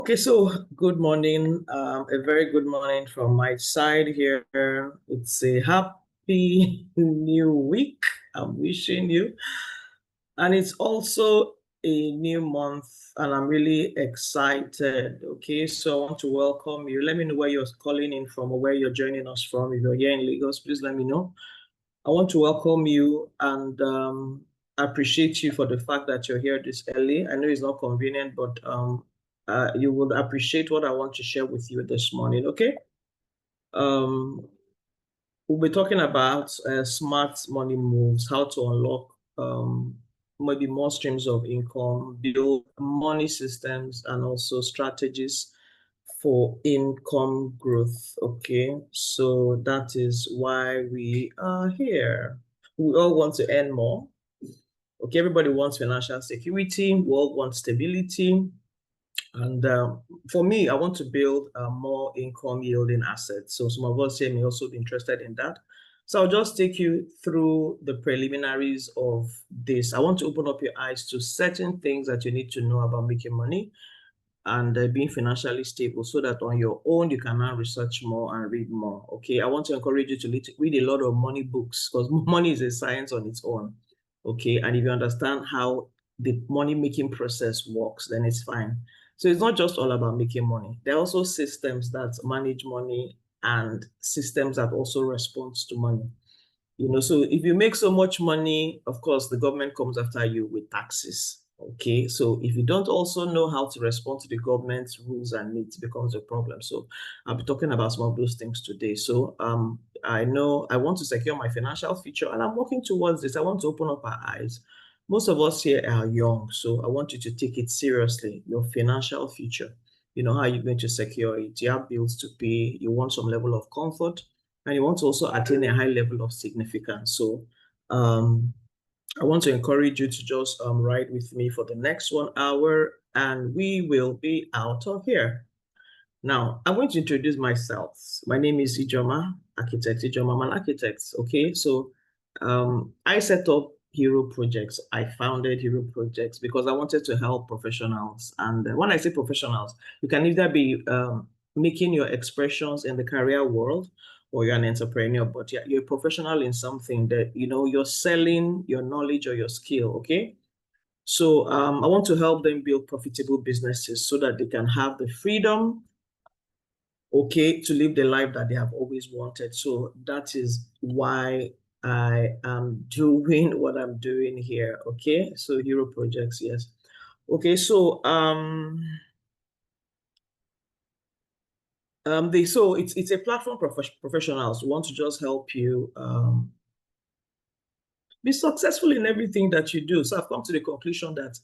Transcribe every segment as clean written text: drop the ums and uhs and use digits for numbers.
Okay, so good morning. A very good morning from my side here. It's a happy new week. I'm wishing you. And it's also a new month, and I'm really excited. Okay, so I want to welcome you. Let me know where you're calling in from or where you're joining us from. If you're here in Lagos, please let me know. I want to welcome you and appreciate you for the fact that you're here this early. I know it's not convenient, but you will appreciate what I want to share with you this morning, okay? Um, we'll be talking about smart money moves, how to unlock maybe more streams of income, build money systems, and also strategies for income growth. Okay, so that is why we are here. We all want to earn more. Okay, everybody wants financial security, we all want stability. And for me, I want to build more income yielding assets. So some of us here may also be interested in that. So I'll just take you through the preliminaries of this. I want to open up your eyes to certain things that you need to know about making money and being financially stable so that on your own you can now research more and read more. Okay, I want to encourage you to read a lot of money books because money is a science on its own. Okay, and if you understand how the money making process works, then it's fine. So it's not just all about making money. There are also systems that manage money and systems that also respond to money. So if you make so much money, of course, the government comes after you with taxes. Okay, so if you don't also know how to respond to the government's rules and needs, it becomes a problem. So I'll be talking about some of those things today. So I know I want to secure my financial future and I'm working towards this. I want to open up our eyes. Most of us here are young, so I want you to take it seriously, your financial future. How are you going to secure it? You have bills to pay, you want some level of comfort, and you want to also attain a high level of significance. So I want to encourage you to just ride with me for the next 1 hour and we will be out of here. Now, I'm going to introduce myself. My name is Ijoma, architect. Ijoma, I'm an architect. Okay, so I set up Hero Projects. I founded Hero Projects because I wanted to help professionals. And when I say professionals, you can either be making your expressions in the career world or you're an entrepreneur, but you're a professional in something that, you're selling your knowledge or your skill, okay? So I want to help them build profitable businesses so that they can have the freedom, okay, to live the life that they have always wanted. So that is why I am doing what I'm doing here, okay? So Hero Projects, yes. Okay, so it's a platform professionals who want to just help you be successful in everything that you do. So I've come to the conclusion that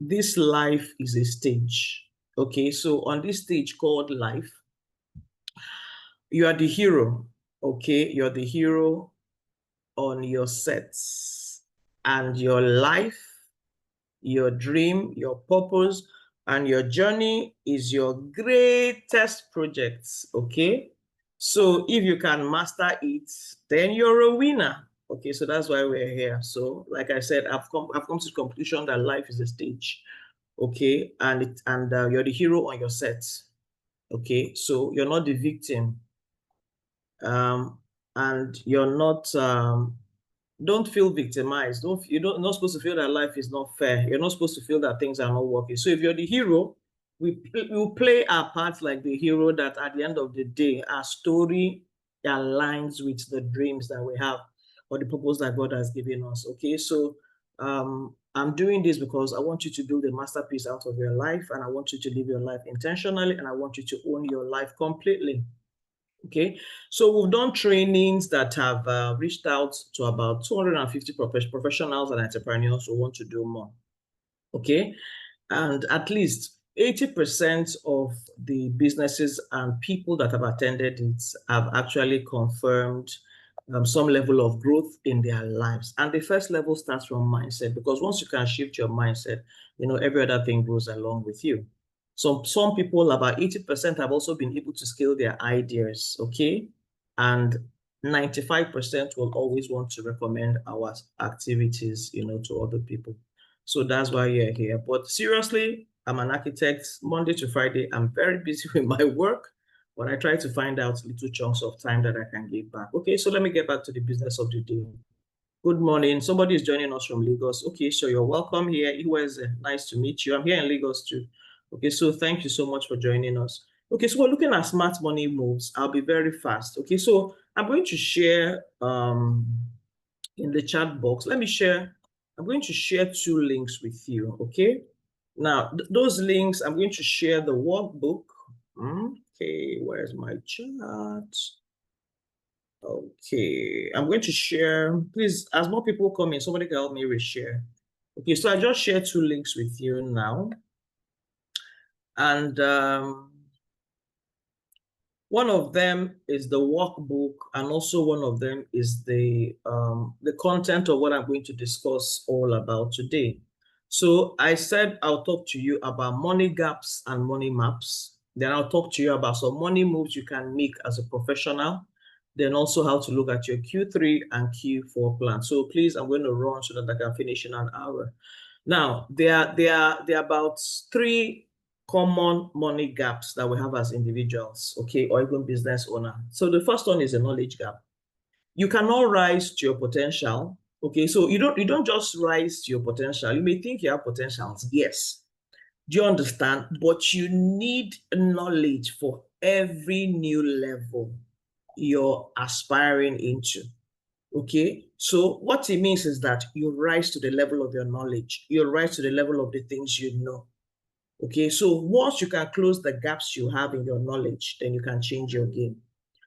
this life is a stage. Okay, so on this stage called life, you are the hero. Okay, you're the hero on your sets, and your life, your dream, your purpose, and your journey is your greatest projects. Okay, so if you can master it, then you're a winner. Okay, so that's why we're here. So like I said, I've come to the conclusion that life is a stage. Okay, and you're the hero on your set. Okay, so you're not the victim, and you're not don't feel victimized. You're not supposed to feel that life is not fair. You're not supposed to feel that things are not working. So if you're the hero, we will play our parts like the hero, that at the end of the day, our story aligns with the dreams that we have or the purpose that God has given us. Okay, so I'm doing this because I want you to build a masterpiece out of your life, and I want you to live your life intentionally, and I want you to own your life completely. Okay, so we've done trainings that have reached out to about 250 professionals and entrepreneurs who want to do more. Okay, and at least 80% of the businesses and people that have attended it have actually confirmed some level of growth in their lives. And the first level starts from mindset, because once you can shift your mindset, every other thing goes along with you. So some people, about 80%, have also been able to scale their ideas, okay? And 95% will always want to recommend our activities, to other people. So that's why you're here. But seriously, I'm an architect. Monday to Friday, I'm very busy with my work, but I try to find out little chunks of time that I can give back. Okay, so let me get back to the business of the day. Good morning. Somebody is joining us from Lagos. Okay, so you're welcome here. It was nice to meet you. I'm here in Lagos too. Okay, so thank you so much for joining us. Okay, so we're looking at smart money moves. I'll be very fast. Okay, so I'm going to share in the chat box. I'm going to share 2 links with you. Okay, now those links, I'm going to share the workbook. Okay, where's my chat? Okay, I'm going to share. Please, as more people come in, somebody can help me reshare. Okay, so I just shared 2 links with you now. And one of them is the workbook, and also one of them is the content of what I'm going to discuss all about today. So I said I'll talk to you about money gaps and money maps. Then I'll talk to you about some money moves you can make as a professional. Then also how to look at your Q3 and Q4 plan. So please, I'm going to run so that I can finish in an hour. Now, there are about 3 common money gaps that we have as individuals, okay, or even business owner. So the first one is a knowledge gap. You cannot rise to your potential. Okay, so you don't just rise to your potential. You may think you have potentials, yes. Do you understand? But you need knowledge for every new level you're aspiring into. Okay, so what it means is that you rise to the level of your knowledge, you rise to the level of the things you know. Okay, so once you can close the gaps you have in your knowledge, then you can change your game.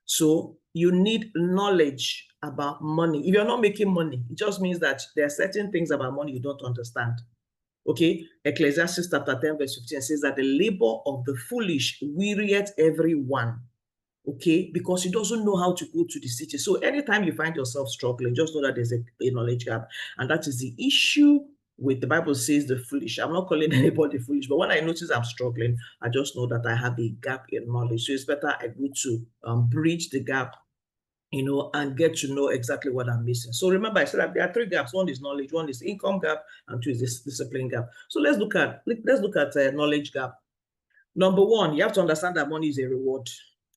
So you need knowledge about money. If you're not making money, it just means that there are certain things about money you don't understand. Okay, Ecclesiastes chapter 10 verse 15 says that the labor of the foolish wearieth everyone. Okay, because he doesn't know how to go to the city. So anytime you find yourself struggling, just know that there's a knowledge gap. And that is the issue with, the Bible says, the foolish. I'm not calling anybody foolish, but when I notice I'm struggling, I just know that I have a gap in knowledge. So it's better I go to bridge the gap, and get to know exactly what I'm missing. So remember, I said that there are 3 gaps. One is knowledge, one is income gap, and 2 is this discipline gap. So let's look at knowledge gap. Number 1, you have to understand that money is a reward.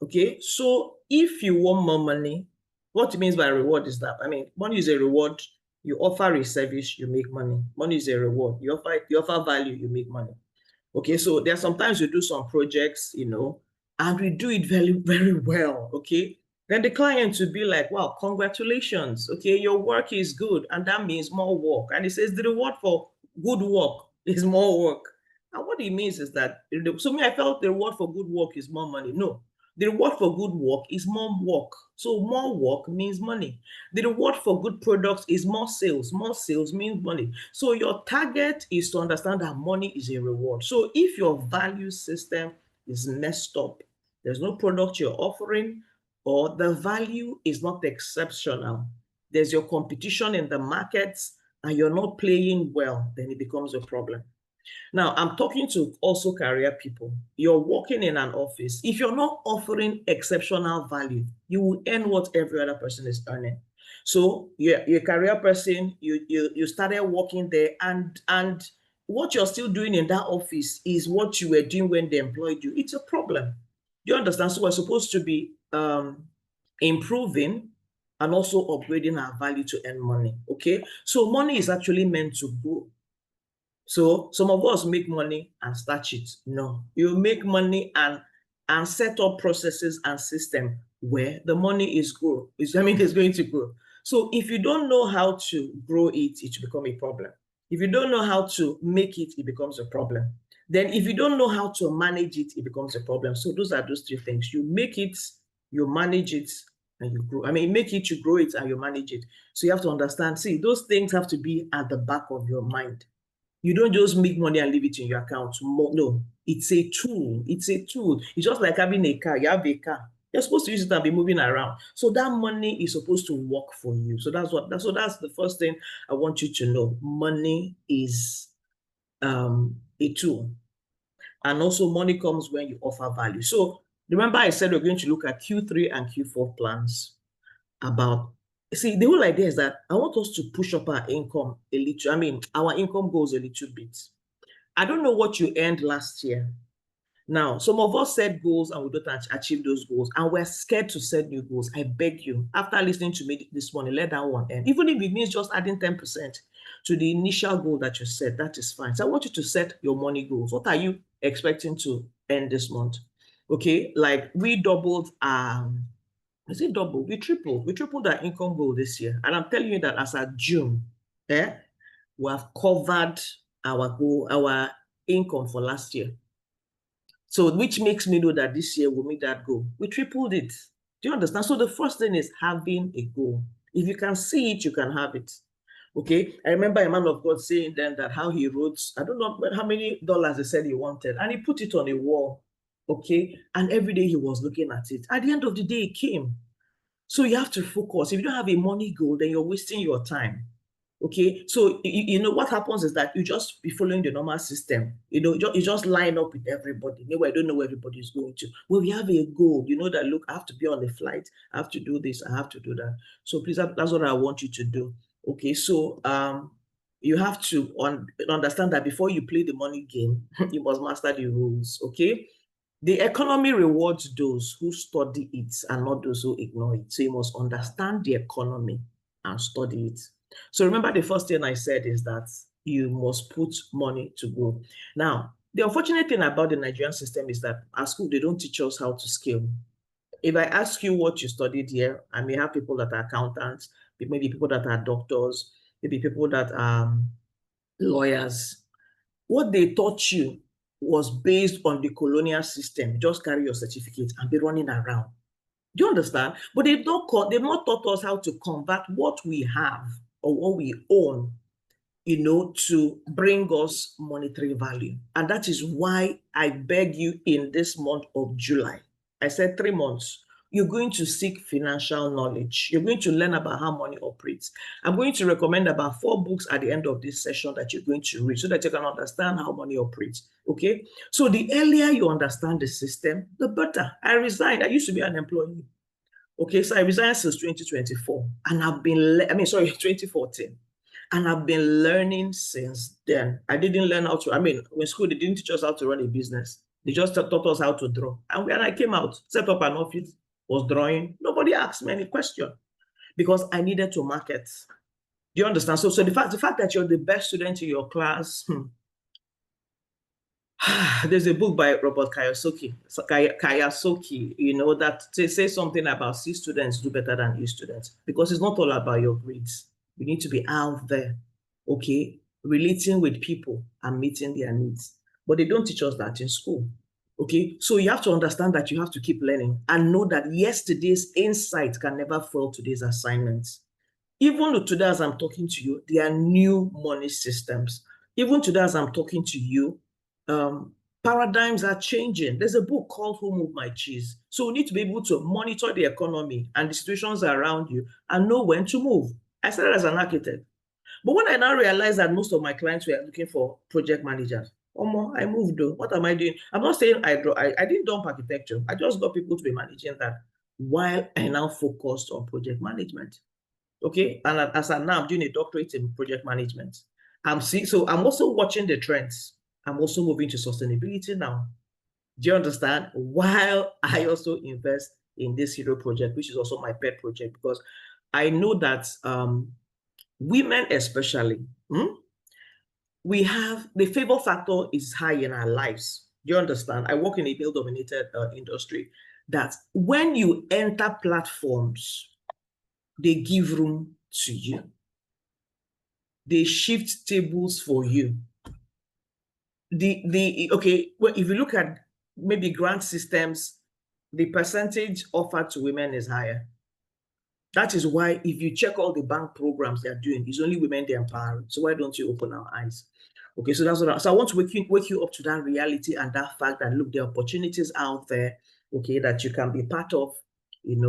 Okay, so if you want more money, what it means by reward is that, money is a reward. You offer a service, you make money. Money is a reward. You offer value, you make money. Okay, so there are sometimes we do some projects, and we do it very, very well. Okay, then the client will be like, wow, congratulations. Okay, your work is good, and that means more work. And it says the reward for good work is more work. And what it means is that, so me, I felt the reward for good work is more money. No, the reward for good work is more work. So more work means money. The reward for good products is more sales. More sales means money. So your target is to understand that money is a reward. So if your value system is messed up, there's no product you're offering, or the value is not exceptional, there's your competition in the markets, and you're not playing well, then it becomes a problem. Now, I'm talking to also career people. You're working in an office. If you're not offering exceptional value, you will earn what every other person is earning. So you're a career person, you started working there, and what you're still doing in that office is what you were doing when they employed you. It's a problem. Do you understand? So we're supposed to be improving and also upgrading our value to earn money. Okay, so money is actually meant to grow. So some of us make money and start it. No, you make money and set up processes and system where the money is grow. It's going to grow. So if you don't know how to grow it, it will become a problem. If you don't know how to make it, it becomes a problem. Then if you don't know how to manage it, it becomes a problem. So those are those 3 things. You make it, you manage it, and you grow. Make it, you grow it, and you manage it. So you have to understand, see, those things have to be at the back of your mind. You don't just make money and leave it in your account. No, it's a tool. It's a tool. It's just like having a car. You have a car. You're supposed to use it and be moving around. So that money is supposed to work for you. So that's the first thing I want you to know. Money is a tool. And also money comes when you offer value. So remember I said we're going to look at Q3 and Q4 plans see, the whole idea is that I want us to push up our income a little. Our income goes a little bit. I don't know what you earned last year. Now, some of us set goals and we don't achieve those goals, and we're scared to set new goals. I beg you, after listening to me this morning, let that one end. Even if it means just adding 10% to the initial goal that you set, that is fine. So I want you to set your money goals. What are you expecting to end this month? Okay, like we doubled, is it double? We tripled our income goal this year. And I'm telling you that as of June, we have covered our goal, our income for last year. So which makes me know that this year we'll meet that goal. We tripled it. Do you understand? So the first thing is having a goal. If you can see it, you can have it. Okay. I remember a man of God saying then that how he wrote, I don't know how many dollars he said he wanted, and he put it on a wall. Okay. And every day he was looking at it. At the end of the day, it came. So you have to focus. If you don't have a money goal, then you're wasting your time. Okay, so you know what happens is that you just be following the normal system. You just line up with everybody. Maybe I don't know where everybody is going to. Well, we have a goal. You know that, look, I have to be on the flight. I have to do this. I have to do that. So please, that's what I want you to do. Okay, so you have to understand that before you play the money game, you must master the rules. Okay. The economy rewards those who study it and not those who ignore it. So you must understand the economy and study it. So remember, the first thing I said is that you must put money to go. Now, the unfortunate thing about the Nigerian system is that at school, they don't teach us how to scale. If I ask you what you studied here, I may have people that are accountants, maybe people that are doctors, maybe people that are lawyers. What they taught you was based on the colonial system. Just carry your certificate and be running around. Do you understand? But they've not taught us how to convert what we have or what we own, to bring us monetary value. And that is why I beg you in this month of July, I said 3 months, you're going to seek financial knowledge. You're going to learn about how money operates. I'm going to recommend about 4 books at the end of this session that you're going to read so that you can understand how money operates. Okay? So the earlier you understand the system, the better. I resigned. I used to be an employee. Okay, so I resigned since 2024, and I've been, 2014, and I've been learning since then. I didn't learn how to, when school, they didn't teach us how to run a business. They just taught us how to draw. And when I came out, set up an office, was drawing, nobody asked me any question because I needed to market. Do you understand? So the fact that you're the best student in your class, there's a book by Robert Kiyosaki, that says something about C students do better than E students, because it's not all about your grades. You need to be out there, okay, relating with people and meeting their needs. But they don't teach us that in school, okay? So you have to understand that you have to keep learning and know that yesterday's insight can never fail today's assignments. Even today, as I'm talking to you, there are new money systems. Even today, as I'm talking to you, paradigms are changing. There's a book called Who Moved My Cheese? So we need to be able to monitor the economy and the situations around you and know when to move. I started as an architect. But when I now realized that most of my clients were looking for project managers, I moved though. What am I doing? I'm not saying I didn't dump architecture. I just got people to be managing that while I now focused on project management. Okay, and as I'm now doing a doctorate in project management, so I'm also watching the trends. I'm also moving to sustainability now. Do you understand? While I also invest in this hero project, which is also my pet project, because I know that women especially, we have the favor factor is high in our lives. Do you understand? I work in a male-dominated industry. That when you enter platforms, they give room to you. They shift tables for you. Okay, well, if you look at maybe grant systems, the percentage offered to women is higher. That is why if you check all the bank programs they're doing, it's only women they're empowering. So why don't you open our eyes? Okay, so that's what I want to wake you up to that reality and that fact that, look, there are opportunities out there, okay, that you can be part of, and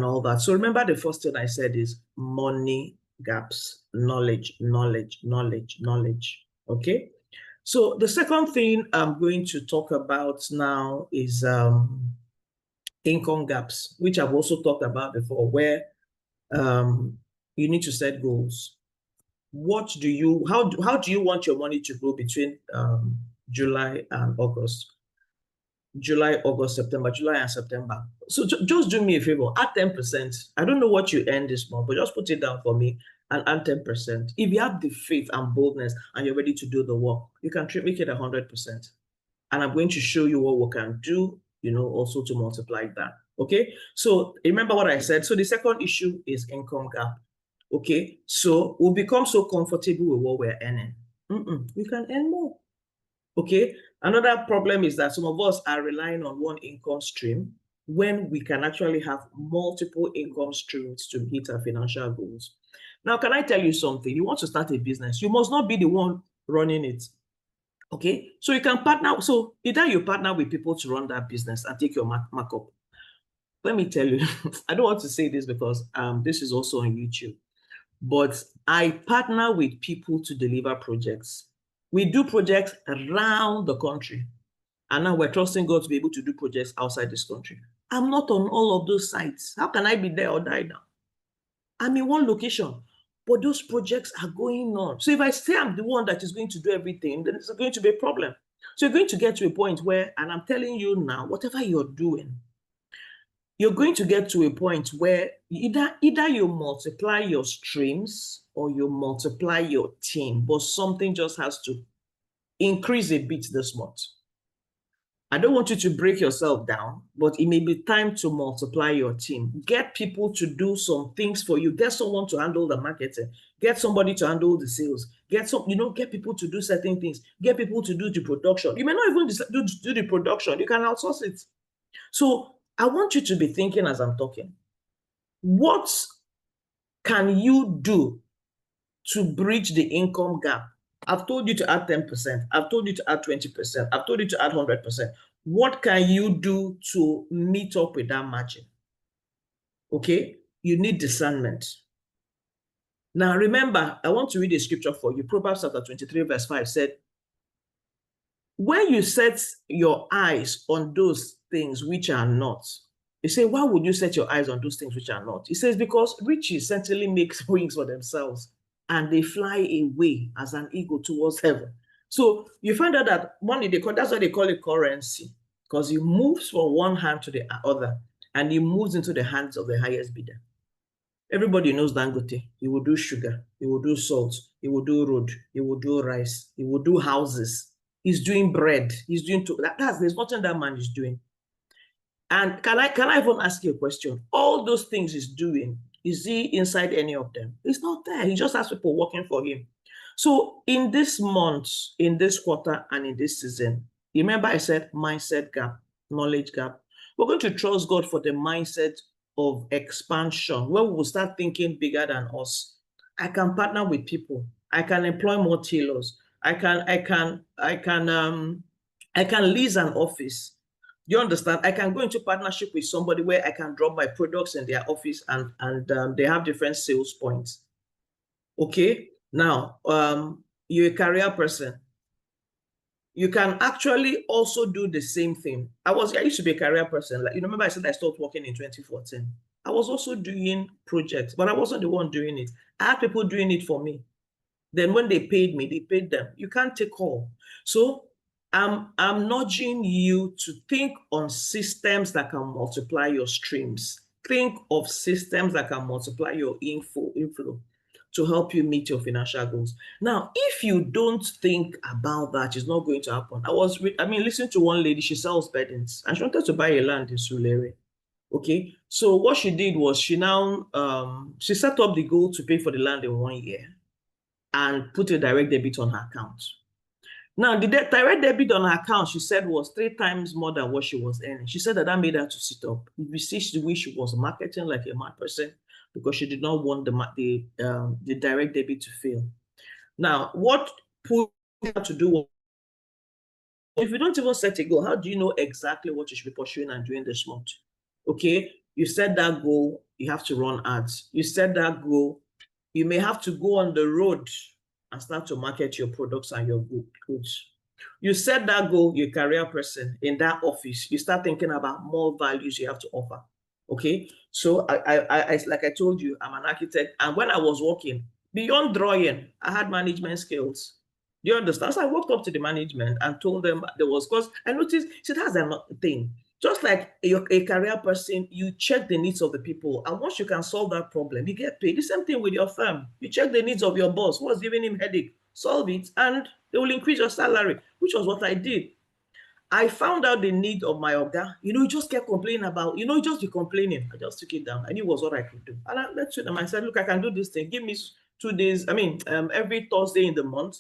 all that. So remember, the first thing I said is money gaps, knowledge. Okay. So the second thing I'm going to talk about now is income gaps, which I've also talked about before, where you need to set goals. How do you want your money to grow between July and August. July, August, September, July and September. So just do me a favor, add 10%. I don't know what you earn this month, but just put it down for me and add 10%. If you have the faith and boldness and you're ready to do the work, you can make it 100%. And I'm going to show you what we can do, also to multiply that. Okay. So remember what I said. So the second issue is income gap. Okay. So we'll become so comfortable with what we're earning. We can earn more. Okay. Another problem is that some of us are relying on one income stream when we can actually have multiple income streams to meet our financial goals. Now, can I tell you something? You want to start a business, you must not be the one running it. Okay, so you can partner. So either you partner with people to run that business and take your markup. Let me tell you, I don't want to say this because this is also on YouTube, but I partner with people to deliver projects. We do projects around the country, and now we're trusting God to be able to do projects outside this country. I'm not on all of those sites. How can I be there or die now? I'm in one location, but those projects are going on. So if I say I'm the one that is going to do everything, then it's going to be a problem. So you're going to get to a point where, and I'm telling you now, whatever you're doing, you're going to get to a point where either you multiply your streams or you multiply your team, but something just has to increase a bit this month. I don't want you to break yourself down, but it may be time to multiply your team. Get people to do some things for you. Get someone to handle the marketing. Get somebody to handle the sales. Get people to do certain things. Get people to do the production. You may not even do the production. You can outsource it. So I want you to be thinking as I'm talking. What can you do to bridge the income gap? I've told you to add 10%. I've told you to add 20%. I've told you to add 100%. What can you do to meet up with that margin? Okay, you need discernment. Now remember, I want to read a scripture for you. Proverbs chapter 23 verse 5 said, when you set your eyes on those things which are not, you say, why would you set your eyes on those things which are not? It says, because riches certainly makes wings for themselves, and they fly away as an eagle towards heaven. So you find out that money, that's why they call it currency, because it moves from one hand to the other, and it moves into the hands of the highest bidder. Everybody knows Dangote. He will do sugar, he will do salt, he will do road, he will do rice, he will do houses. He's doing bread. He's doing there's nothing that man is doing. And can I even ask you a question? All those things he's doing, is he inside any of them? He's not there. He just has people working for him. So in this month, in this quarter, and in this season, remember I said mindset gap, knowledge gap. We're going to trust God for the mindset of expansion, where we will start thinking bigger than us. I can partner with people. I can employ more tailors. I can lease an office. You understand? I can go into partnership with somebody where I can drop my products in their office and they have different sales points. Okay. Now, you're a career person. You can actually also do the same thing. I used to be a career person. Like, remember I said I started working in 2014. I was also doing projects, but I wasn't the one doing it. I had people doing it for me. Then when they paid me, they paid them. You can't take all. So I'm nudging you to think on systems that can multiply your streams. Think of systems that can multiply your inflow to help you meet your financial goals. Now, if you don't think about that, it's not going to happen. Listening to one lady, she sells beddings, and she wanted to buy a land in Sulere. Okay, so what she did was she set up the goal to pay for the land in 1 year and put a direct debit on her account. Now, the direct debit on her account, she said, was 3 times more than what she was earning. She said that made her to sit up. You see the way she was marketing like a mad person because she did not want the direct debit to fail. Now, what put her to do, if you don't even set a goal, how do you know exactly what you should be pursuing and doing this month? Okay, you set that goal, you have to run ads. You set that goal, you may have to go on the road and start to market your products and your goods. You set that goal, you're a career person in that office, you start thinking about more values you have to offer. Okay, so I like I told you, I'm an architect, and when I was working, beyond drawing, I had management skills. Do you understand? So I walked up to the management and told them there was, because I noticed, see, that's another thing. Just like a career person, you check the needs of the people. And once you can solve that problem, you get paid. The same thing with your firm. You check the needs of your boss. What's giving him headache? Solve it, and they will increase your salary, which was what I did. I found out the need of my oga. He just kept complaining about, just be complaining. I just took it down. I knew it was what I could do. And I let them. I said, look, I can do this thing. Give me 2 days. Every Thursday in the month,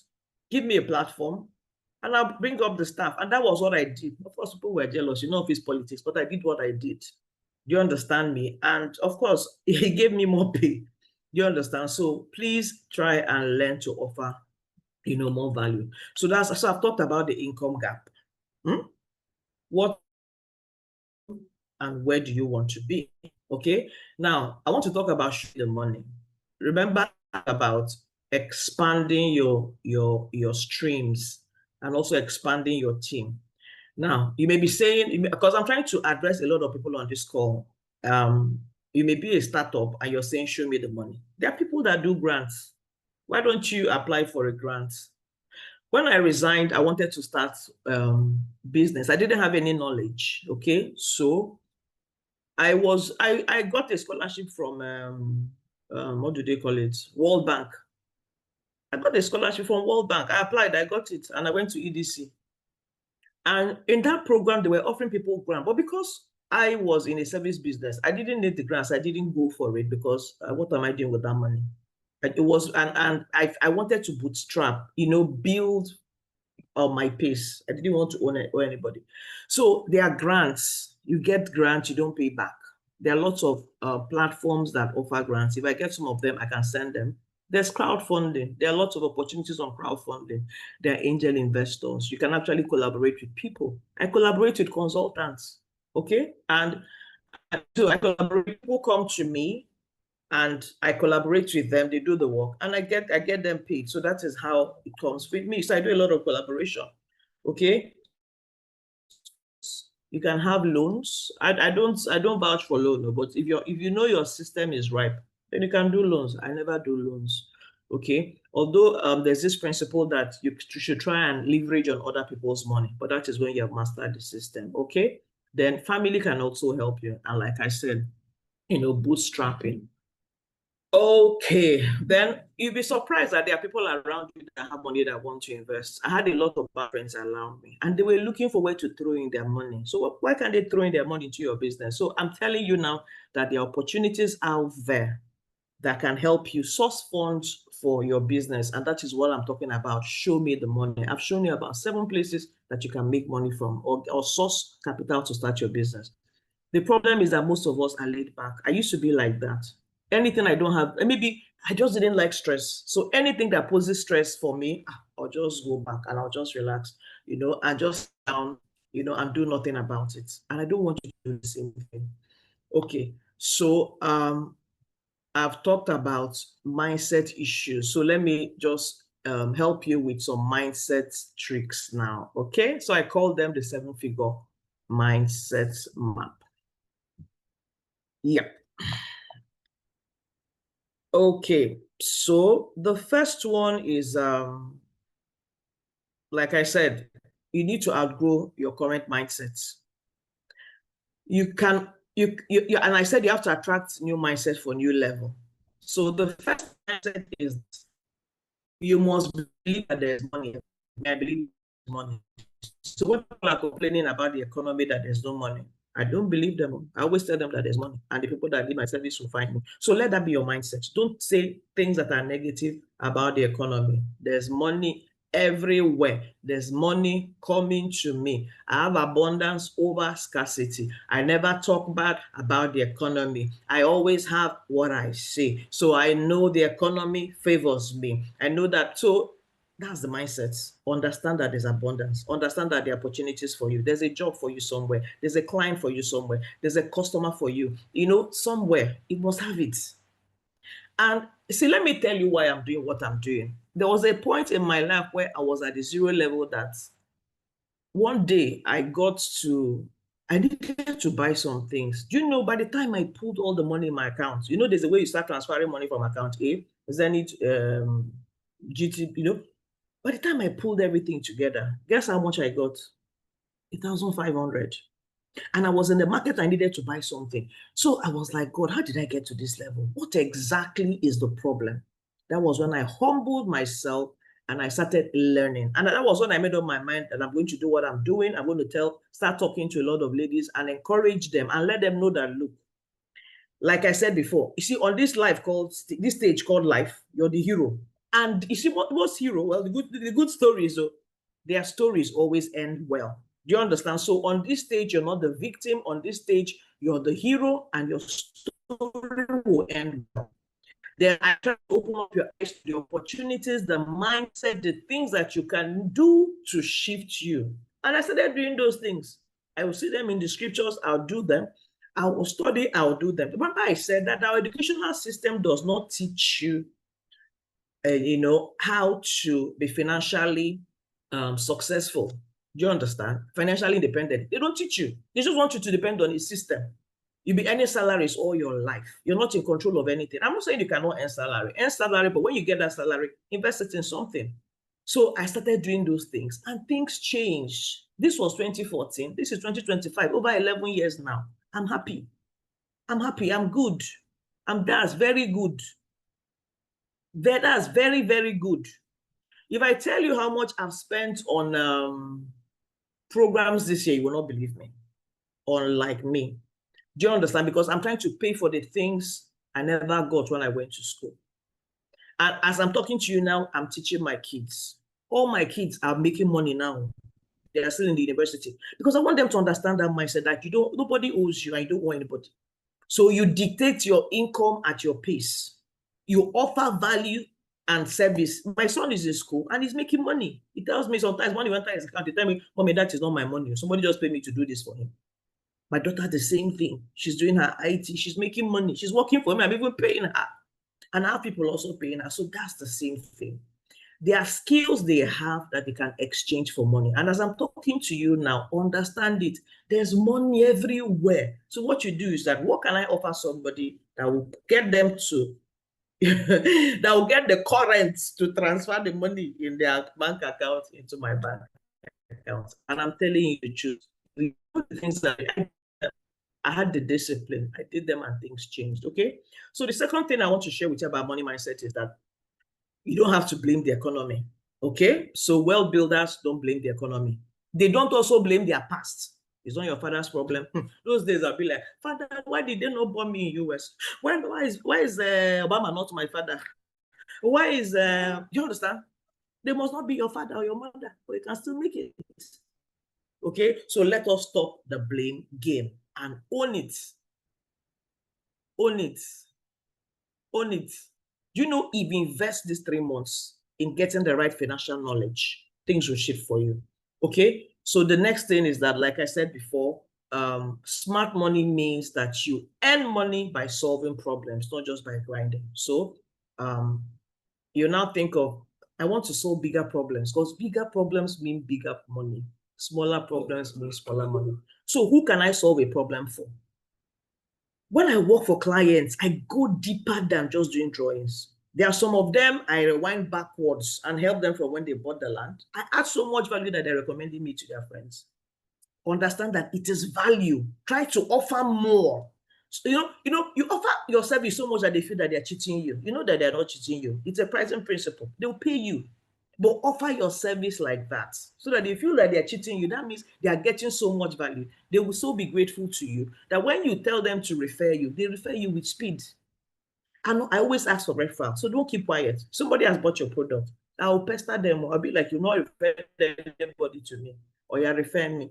give me a platform and I'll bring up the staff. And that was what I did. Of course, people were jealous, of his politics, but I did what I did. Do you understand me? And of course, he gave me more pay. Do you understand? So please try and learn to offer, more value. So I've talked about the income gap. What and where do you want to be? Okay. Now, I want to talk about the money. Remember about expanding your streams and also expanding your team. Now, you may be saying, because I'm trying to address a lot of people on this call, you may be a startup and you're saying, show me the money. There are people that do grants. Why don't you apply for a grant? When I resigned, I wanted to start business. I didn't have any knowledge. Okay. So I got a scholarship from what do they call it? World Bank. I got a scholarship from World Bank. I applied, I got it, and I went to EDC. And in that program, they were offering people grant. But because I was in a service business, I didn't need the grants. I didn't go for it because what am I doing with that money? It was, and I wanted to bootstrap, build my pace. I didn't want to own anybody. So there are grants. You get grants, you don't pay back. There are lots of platforms that offer grants. If I get some of them, I can send them. There's crowdfunding. There are lots of opportunities on crowdfunding. There are angel investors. You can actually collaborate with people. I collaborate with consultants. Okay. And so I collaborate. People come to me and I collaborate with them. They do the work and I get them paid. So that is how it comes with me. So I do a lot of collaboration. Okay. You can have loans. I don't vouch for loan, but if you know your system is ripe, then you can do loans. I never do loans. Okay. Although there's this principle that you should try and leverage on other people's money, but that is when you have mastered the system. Okay. Then family can also help you. And like I said, bootstrapping. Okay, then you'll be surprised that there are people around you that have money that want to invest. I had a lot of bad friends around me, and they were looking for where to throw in their money. So why can't they throw in their money into your business? So I'm telling you now that there are opportunities out there that can help you source funds for your business, and that is what I'm talking about. Show me the money. I've shown you about 7 places that you can make money from or source capital to start your business. The problem is that most of us are laid back. I used to be like that. Anything I don't have, maybe I just didn't like stress. So anything that poses stress for me, I'll just go back and I'll just relax, and just down, and do nothing about it. And I don't want you to do the same thing. Okay. So I've talked about mindset issues. So let me just help you with some mindset tricks now. Okay. So I call them the 7-figure mindset map. Yep. Okay, so the first one is, like I said, you need to outgrow your current mindsets. And I said you have to attract new mindsets for new level. So the first mindset is you must believe that there's money. I believe there's money. So when people are complaining about the economy that there's no money, I don't believe them. I always tell them that there's money and the people that need my service will find me. So let that be your mindset. Don't say things that are negative about the economy. There's money everywhere. There's money coming to me. I have abundance over scarcity. I never talk bad about the economy. I always have what I say. So I know the economy favors me. I know that. So that's the mindset. Understand that there's abundance. Understand that there are opportunities for you. There's a job for you somewhere. There's a client for you somewhere. There's a customer for you. Somewhere. You must have it. And see, let me tell you why I'm doing what I'm doing. There was a point in my life where I was at the 0 level that one day I needed to buy some things. Do you know, by the time I pulled all the money in my account, there's a way you start transferring money from account A, Zenith, GT, By the time I pulled everything together, guess how much I got? 1,500. And I was in the market, I needed to buy something. So I was like, God, how did I get to this level? What exactly is the problem? That was when I humbled myself and I started learning. And that was when I made up my mind that I'm going to do what I'm doing. I'm going to start talking to a lot of ladies and encourage them and let them know that, look, like I said before, you see, on this this stage called life, you're the hero. And you see, what's hero? Well, the good stories, so their stories always end well. Do you understand? So on this stage, you're not the victim. On this stage, you're the hero, and your story will end well. Then I try to open up your eyes to the opportunities, the mindset, the things that you can do to shift you. And I started doing those things. I will see them in the scriptures, I'll do them. I will study, I'll do them. Remember, I said that our educational system does not teach you, how to be financially successful. Do you understand? Financially independent. They don't teach you. They just want you to depend on a system. You'll be earning salaries all your life. You're not in control of anything. I'm not saying you cannot earn salary, but when you get that salary, invest it in something. So I started doing those things and things changed. This was 2014. This is 2025, over 11 years now. I'm happy. I'm good. That's very good. That's very, very good. If I tell you how much I've spent on programs this year, you will not believe me. Unlike me. Do you understand? Because I'm trying to pay for the things I never got when I went to school. And as I'm talking to you now, I'm teaching my kids. All my kids are making money now. They are still in the university. Because I want them to understand that mindset that nobody owes you and you don't owe anybody. So you dictate your income at your pace. You offer value and service. My son is in school and he's making money. He tells me sometimes when he went to his account, he tells me, Mommy, that is not my money. Somebody just paid me to do this for him. My daughter, the same thing. She's doing her IT. She's making money. She's working for me. I'm even paying her. And I have people also paying her. So that's the same thing. There are skills they have that they can exchange for money. And as I'm talking to you now, understand it. There's money everywhere. So what you do is that, what can I offer somebody that will get them to, that will get the current to transfer the money in their bank account into my bank account? And I'm telling you the truth. The things that I had the discipline. I did them and things changed. Okay. So the second thing I want to share with you about money mindset is that you don't have to blame the economy. Okay. So well builders don't blame the economy. They don't also blame their past. It's not your father's problem. Those days I'll be like, Father, why did they not born me in US? Why is Obama not my father? Why is you understand? They must not be your father or your mother, but you can still make it. Okay, so let us stop the blame game and own it. Own it. Own it. You know, if you invest these 3 months in getting the right financial knowledge, things will shift for you. Okay, so the next thing is that, like I said before, smart money means that you earn money by solving problems, not just by grinding. So you now think of, I want to solve bigger problems, because bigger problems mean bigger money. Smaller problems mean smaller money. So who can I solve a problem for? When I work for clients, I go deeper than just doing drawings. There are some of them I rewind backwards and help them from when they bought the land. I add so much value that they're recommending me to their friends. Understand that it is value. Try to offer more. So, you offer your service so much that they feel that they're cheating you. You know that they're not cheating you. It's a pricing principle. They'll pay you. But offer your service like that so that they feel that they're cheating you. That means they are getting so much value. They will so be grateful to you that when you tell them to refer you, they refer you with speed. And I always ask for referral, so don't keep quiet. Somebody has bought your product. I'll pester them. I'll be like, you're not referring anybody to me, or you're referring me.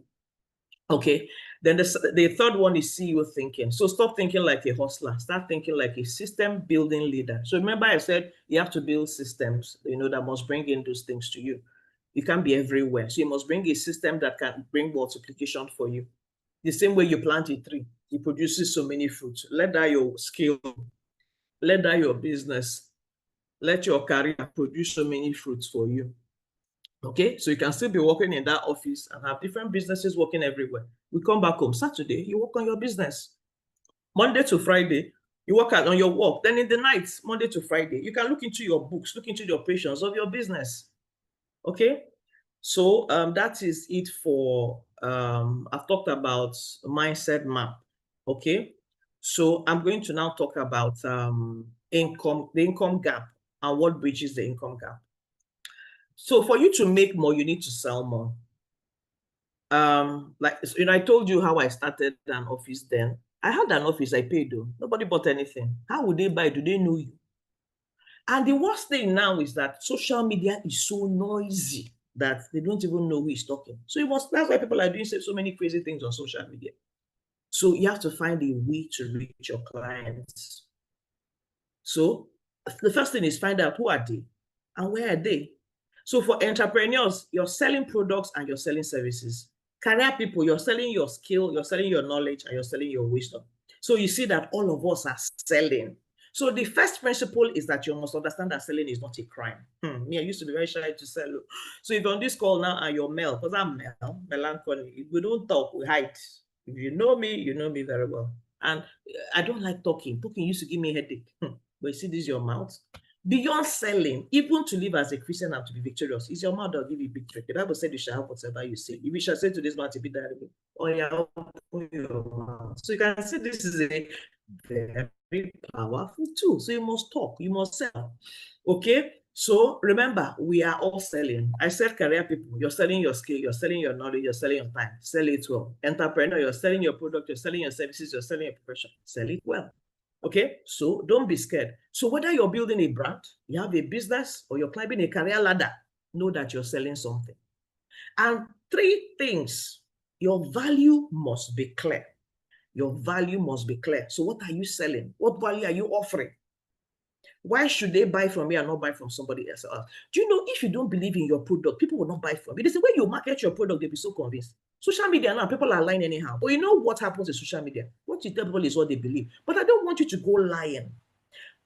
Okay, then the third one is CEO thinking. So stop thinking like a hustler. Start thinking like a system building leader. So remember I said you have to build systems, that must bring in those things to you. You can't be everywhere. So you must bring a system that can bring multiplication for you. The same way you plant a tree, it produces so many fruits. Let that your skill, let that your business, let your career produce so many fruits for you. Okay, so you can still be working in that office and have different businesses working everywhere. We come back home Saturday, you work on your business. Monday to Friday, you work out on your work. Then in the nights, Monday to Friday, you can look into your books, look into the operations of your business. Okay, so that is it for I've talked about mindset map. Okay, so I'm going to now talk about the income gap and what bridges the income gap. So for you to make more, you need to sell more. Like, you know, I told you how I started an office then. I had an office, I paid though. Nobody bought anything. How would they buy? Do they know you? And the worst thing now is that social media is so noisy that they don't even know who is talking. So that's why people are doing so many crazy things on social media. So you have to find a way to reach your clients. So the first thing is find out who are they and where are they. So for entrepreneurs, you're selling products and you're selling services. Career people, you're selling your skill, you're selling your knowledge, and you're selling your wisdom. So you see that all of us are selling. So the first principle is that you must understand that selling is not a crime. Me, I used to be very shy to sell. So if you're on this call now and you're male, because I'm male, melancholy, if we don't talk, we hide. If you know me very well. And I don't like talking. Talking used to give me a headache. But you see, this is your mouth. Beyond selling, even to live as a Christian and to be victorious, is your mouth that will give you victory. The Bible said you shall have whatever you say. If you shall say to this mountain, be that way, or you open your mouth. So you can see this is a very powerful tool. So you must talk, you must sell. Okay, so remember, we are all selling. I said career people, you're selling your skill, you're selling your knowledge, you're selling your time. Sell it well. Entrepreneur, you're selling your product, you're selling your services, you're selling your profession. Sell it well. Okay, so don't be scared. So whether you're building a brand, you have a business, or you're climbing a career ladder, know that you're selling something. And three things: your value must be clear. Your value must be clear. So what are you selling? What value are you offering? Why should they buy from me and not buy from somebody else? Do you know, if you don't believe in your product, people will not buy from you. There's a way you market your product, they'll be so convinced. Social media now, people are lying anyhow. But you know what happens in social media? What you tell people is what they believe. But I don't want you to go lying.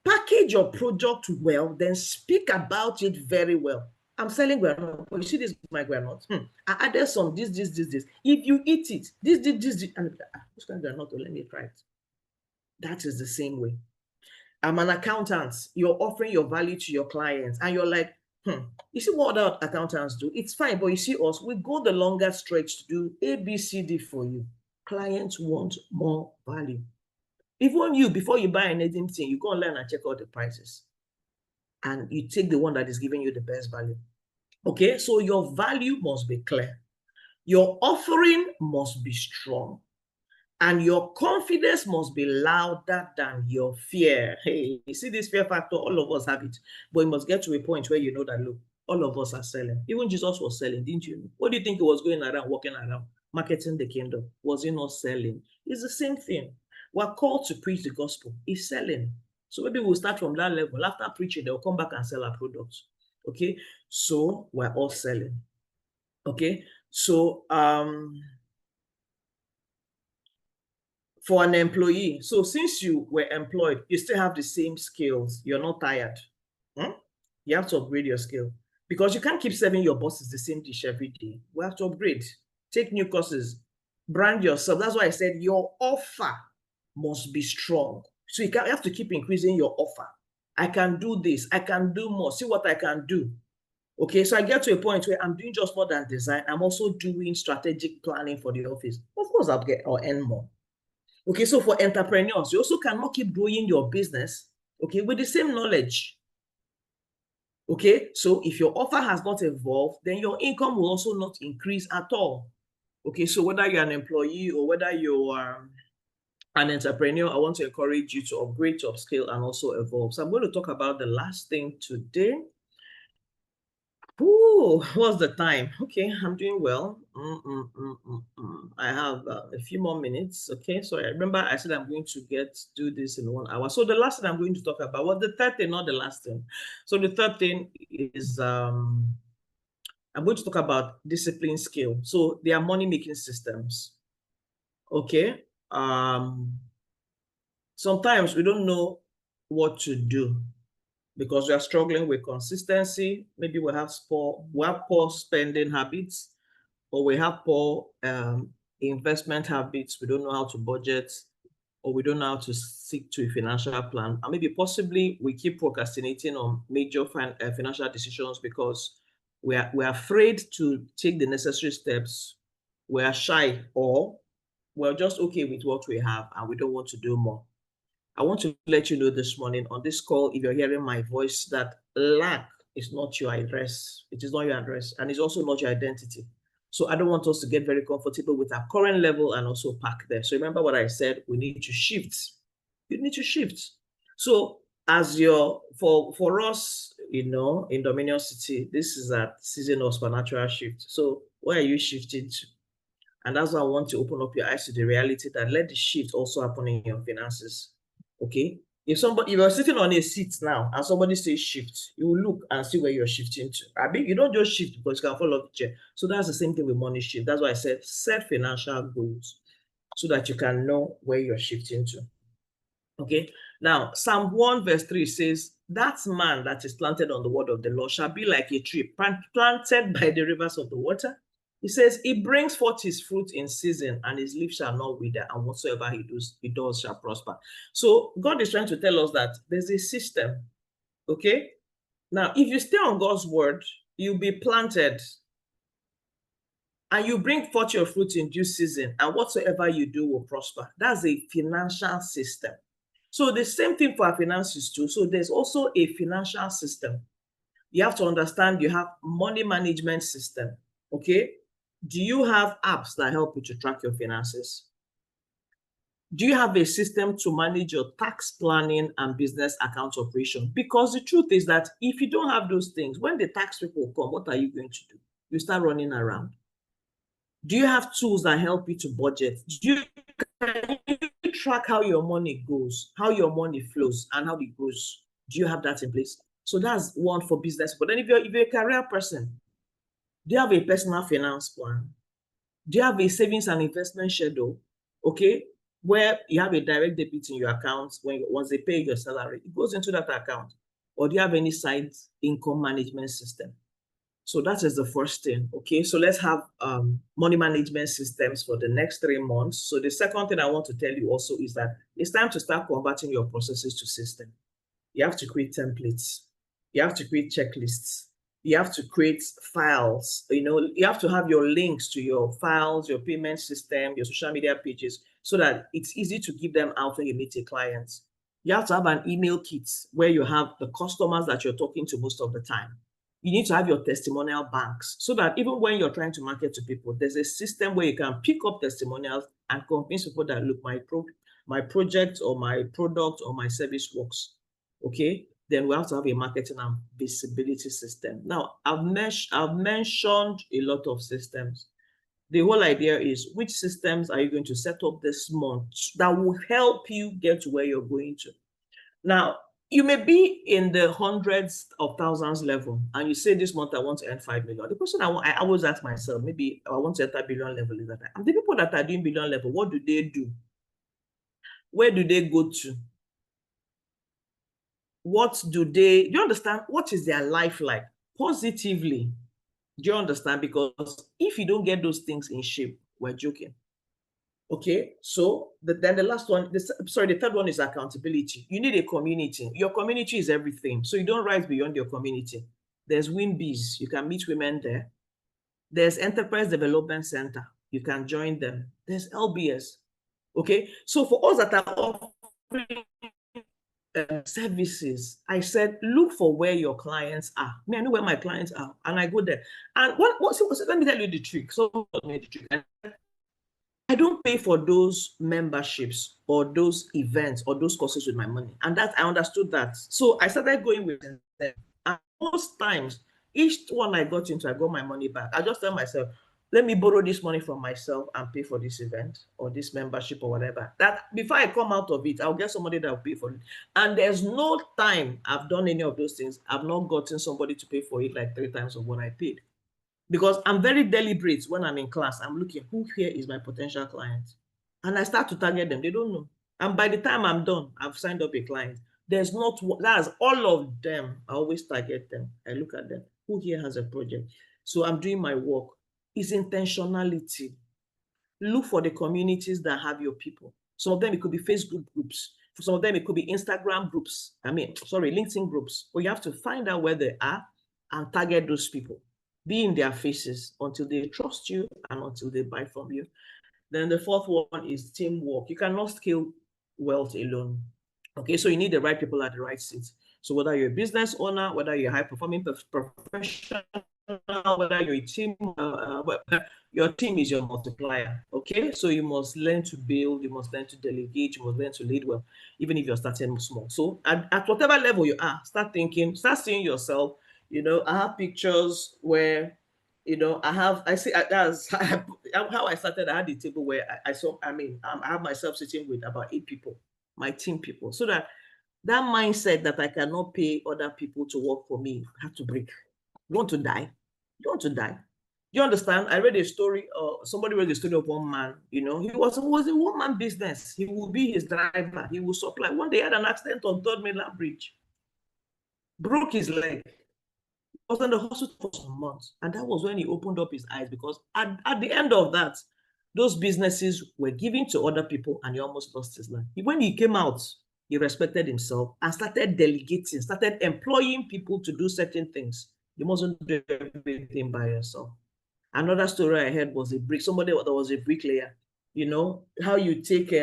Package your product well, then speak about it very well. I'm selling granite. Oh, you see this, my granite? I added some this. If you eat it, this, and which kind of granite? Oh, let me try it. That is the same way. I'm an accountant. You're offering your value to your clients, and you're like, you see what other accountants do? It's fine, but you see us, we go the longer stretch to do A, B, C, D for you. Clients want more value. Even you, before you buy anything, you go online and check out the prices. And you take the one that is giving you the best value. Okay, so your value must be clear. Your offering must be strong. And your confidence must be louder than your fear. Hey, you see this fear factor, all of us have it. But you must get to a point where you know that, look, all of us are selling. Even Jesus was selling, didn't you? What do you think he was going around, walking around, marketing the kingdom? Was he not selling? It's the same thing. We're called to preach the gospel. He's selling. So maybe we'll start from that level. After preaching, they'll come back and sell our products. Okay? So we're all selling. Okay? So for an employee, so since you were employed, you still have the same skills. You're not tired. You have to upgrade your skill, because you can't keep serving your bosses the same dish every day. We have to upgrade. Take new courses. Brand yourself. That's why I said your offer must be strong. So you have to keep increasing your offer. I can do this. I can do more. See what I can do. Okay, so I get to a point where I'm doing just more than design. I'm also doing strategic planning for the office. Of course, I'll earn more. Okay, so for entrepreneurs, you also cannot keep growing your business, okay, with the same knowledge. Okay, so if your offer has not evolved, then your income will also not increase at all. Okay, so whether you're an employee or whether you are an entrepreneur, I want to encourage you to upgrade, to upscale, and also evolve. So I'm going to talk about the last thing today. Ooh, what's the time? Okay, I'm doing well. I have a few more minutes. Okay, so I remember I said I'm going to do this in 1 hour. So the last thing I'm going to talk about was the third thing, not the last thing. So the third thing is I'm going to talk about discipline skill. So they are money-making systems. Okay. Sometimes we don't know what to do, because we are struggling with consistency. Maybe we have poor spending habits, or we have poor investment habits. We don't know how to budget, or we don't know how to stick to a financial plan. And maybe possibly we keep procrastinating on major financial decisions because we're afraid to take the necessary steps, we're shy, or we're just okay with what we have and we don't want to do more. I want to let you know this morning on this call, if you're hearing my voice, that lack is not your address. It is not your address, and it's also not your identity. So I don't want us to get very comfortable with our current level and also park there. So remember what I said, we need to shift. You need to shift. So as for us, in Dominion City, this is a season of supernatural shift. So where are you shifting to? And that's why I want to open up your eyes to the reality that let the shift also happen in your finances. Okay? If you're sitting on a seat now and somebody says shift, you will look and see where you're shifting to. I mean, you don't just shift because you can fall off the chair. So that's the same thing with money shift. That's why I said set financial goals so that you can know where you're shifting to. Okay. Now, Psalm 1 verse 3 says, that man that is planted on the word of the Lord shall be like a tree planted by the rivers of the water. He says, he brings forth his fruit in season, and his leaf shall not wither, and whatsoever he does shall prosper. So God is trying to tell us that there's a system. Okay. Now, if you stay on God's word, you'll be planted and you bring forth your fruit in due season, and whatsoever you do will prosper. That's a financial system. So the same thing for our finances too. So there's also a financial system. You have to understand you have money management system. Okay. Do you have apps that help you to track your finances? Do you have a system to manage your tax planning and business account operation? Because the truth is that if you don't have those things, when the tax people come, what are you going to do? You start running around. Do you have tools that help you to budget? Can you track how your money goes, how your money flows, and how it goes? Do you have that in place? So that's one for business. But then if you're a career person, do you have a personal finance plan? Do you have a savings and investment schedule? Okay, where you have a direct debit in your account once they pay your salary, it goes into that account. Or do you have any side income management system? So that is the first thing. Okay, so let's have money management systems for the next 3 months. So the second thing I want to tell you also is that it's time to start converting your processes to system. You have to create templates. You have to create checklists. You have to create files. You have to have your links to your files, your payment system, your social media pages, so that it's easy to give them out when you meet a client. You have to have an email kit where you have the customers that you're talking to most of the time. You need to have your testimonial banks so that even when you're trying to market to people, there's a system where you can pick up testimonials and convince people that, look, my project or my product or my service works. Okay, then we have to have a marketing and visibility system. Now, I've mentioned a lot of systems. The whole idea is, which systems are you going to set up this month that will help you get to where you're going to? Now, you may be in the hundreds of thousands level, and you say, this month I want to earn 5 million. The question I always ask myself, maybe I want to enter billion level, is that, and the people that are doing billion level, what do they do? Where do they go to? Do you understand? What is their life like? Positively. Do you understand? Because if you don't get those things in shape, we're joking. Okay, so then the last one, the third one is accountability. You need a community. Your community is everything. So you don't rise beyond your community. There's WinBees. You can meet women there. There's Enterprise Development Center. You can join them. There's LBS. Okay, so for us that are offering services, I said, look for where your clients are. I know where my clients are, and I go there. And let me tell you the trick. So I don't pay for those memberships or those events or those courses with my money. And that I understood that. So I started going with them. And most times, each one I got into, I got my money back. I just tell myself, let me borrow this money from myself and pay for this event or this membership or whatever. That before I come out of it, I'll get somebody that will pay for it. And there's no time I've done any of those things, I've not gotten somebody to pay for it like 3 times of what I paid. Because I'm very deliberate when I'm in class. I'm looking, who here is my potential client? And I start to target them. They don't know. And by the time I'm done, I've signed up a client. That's all of them. I always target them. I look at them. Who here has a project? So I'm doing my work. It's intentionality. Look for the communities that have your people. Some of them, it could be Facebook groups. For some of them, it could be Instagram groups. LinkedIn groups. But you have to find out where they are and target those people. Be in their faces until they trust you and until they buy from you. Then the fourth one is teamwork. You cannot scale wealth alone. Okay, so you need the right people at the right seats. So whether you're a business owner, whether you're a high-performing professional, whether you're a team, your team is your multiplier. Okay, so you must learn to build, you must learn to delegate, you must learn to lead well, even if you're starting small. So at whatever level you are, start thinking, start seeing yourself. I have pictures where I see that's how I started. I had a table where I saw, I have myself sitting with about 8 people, my team people, so that mindset that I cannot pay other people to work for me had to break. You want to die? You want to die? You understand? I read a story, somebody read the story of one man, he was a one-man business. He will be his driver, he will supply. One day he had an accident on Third Mainland Bridge, broke his leg, was in the hospital for some months. And that was when he opened up his eyes, because at the end of that, those businesses were given to other people and he almost lost his life. When he came out, he respected himself and started delegating, started employing people to do certain things. You mustn't do everything by yourself. Another story I heard was somebody that was a bricklayer. How you take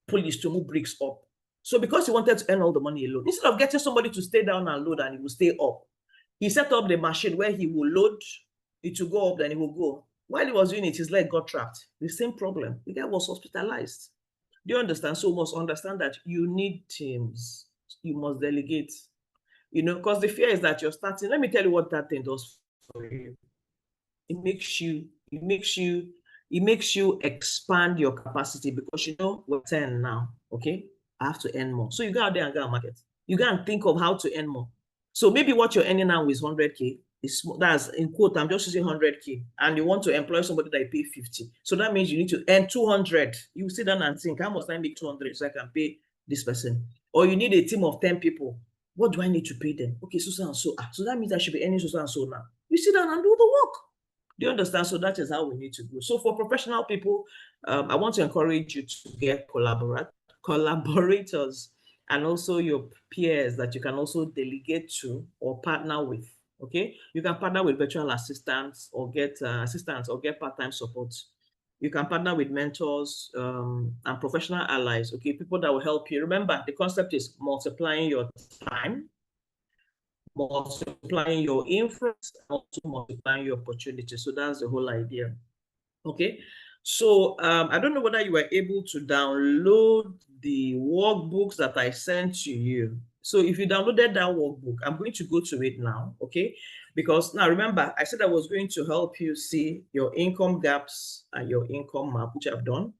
police to move bricks up. So because he wanted to earn all the money alone, instead of getting somebody to stay down and load and he will stay up, he set up the machine where he will load, it will go up, then he will go. While he was doing it, his leg got trapped. The same problem. The guy was hospitalized. Do you understand? So you must understand that you need teams. You must delegate. Because the fear is that you're starting. Let me tell you what that thing does for you. It makes you expand your capacity, because we're 10 now. Okay, I have to earn more. So you go out there and go and market. You go and think of how to earn more. So maybe what you're earning now is 100K. That's in quote, I'm just using 100K, and you want to employ somebody that you pay 50. So that means you need to earn 200. You sit down and think, how much I make 200 so I can pay this person? Or you need a team of 10 people. What do I need to pay them? Okay, so and so. So that means I should be earning so and so now. You sit down and do the work. Do you understand? So that is how we need to go. So for professional people, I want to encourage you to get collaborators and also your peers that you can also delegate to or partner with. Okay, you can partner with virtual assistants or get part-time support. You can partner with mentors and professional allies. Okay, people that will help you. Remember, the concept is multiplying your time, multiplying your influence, and also multiplying your opportunity. So that's the whole idea. Okay, so I don't know whether you were able to download the workbooks that I sent to you. So if you downloaded that workbook, I'm going to go to it now, okay? Because now remember, I said I was going to help you see your income gaps and your income map, which I've done.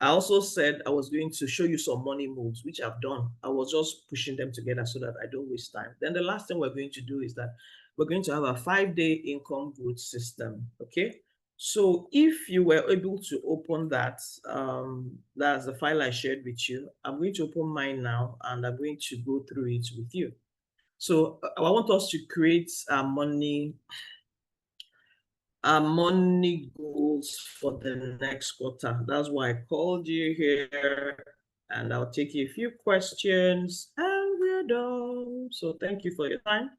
I also said I was going to show you some money moves, which I've done. I was just pushing them together so that I don't waste time. Then the last thing we're going to do is that we're going to have a 5-day income growth system, okay? So if you were able to open that, that's the file I shared with you. I'm going to open mine now and I'm going to go through it with you. So I want us to create money goals for the next quarter. That's why I called you here, and I'll take a few questions and we're done. So thank you for your time.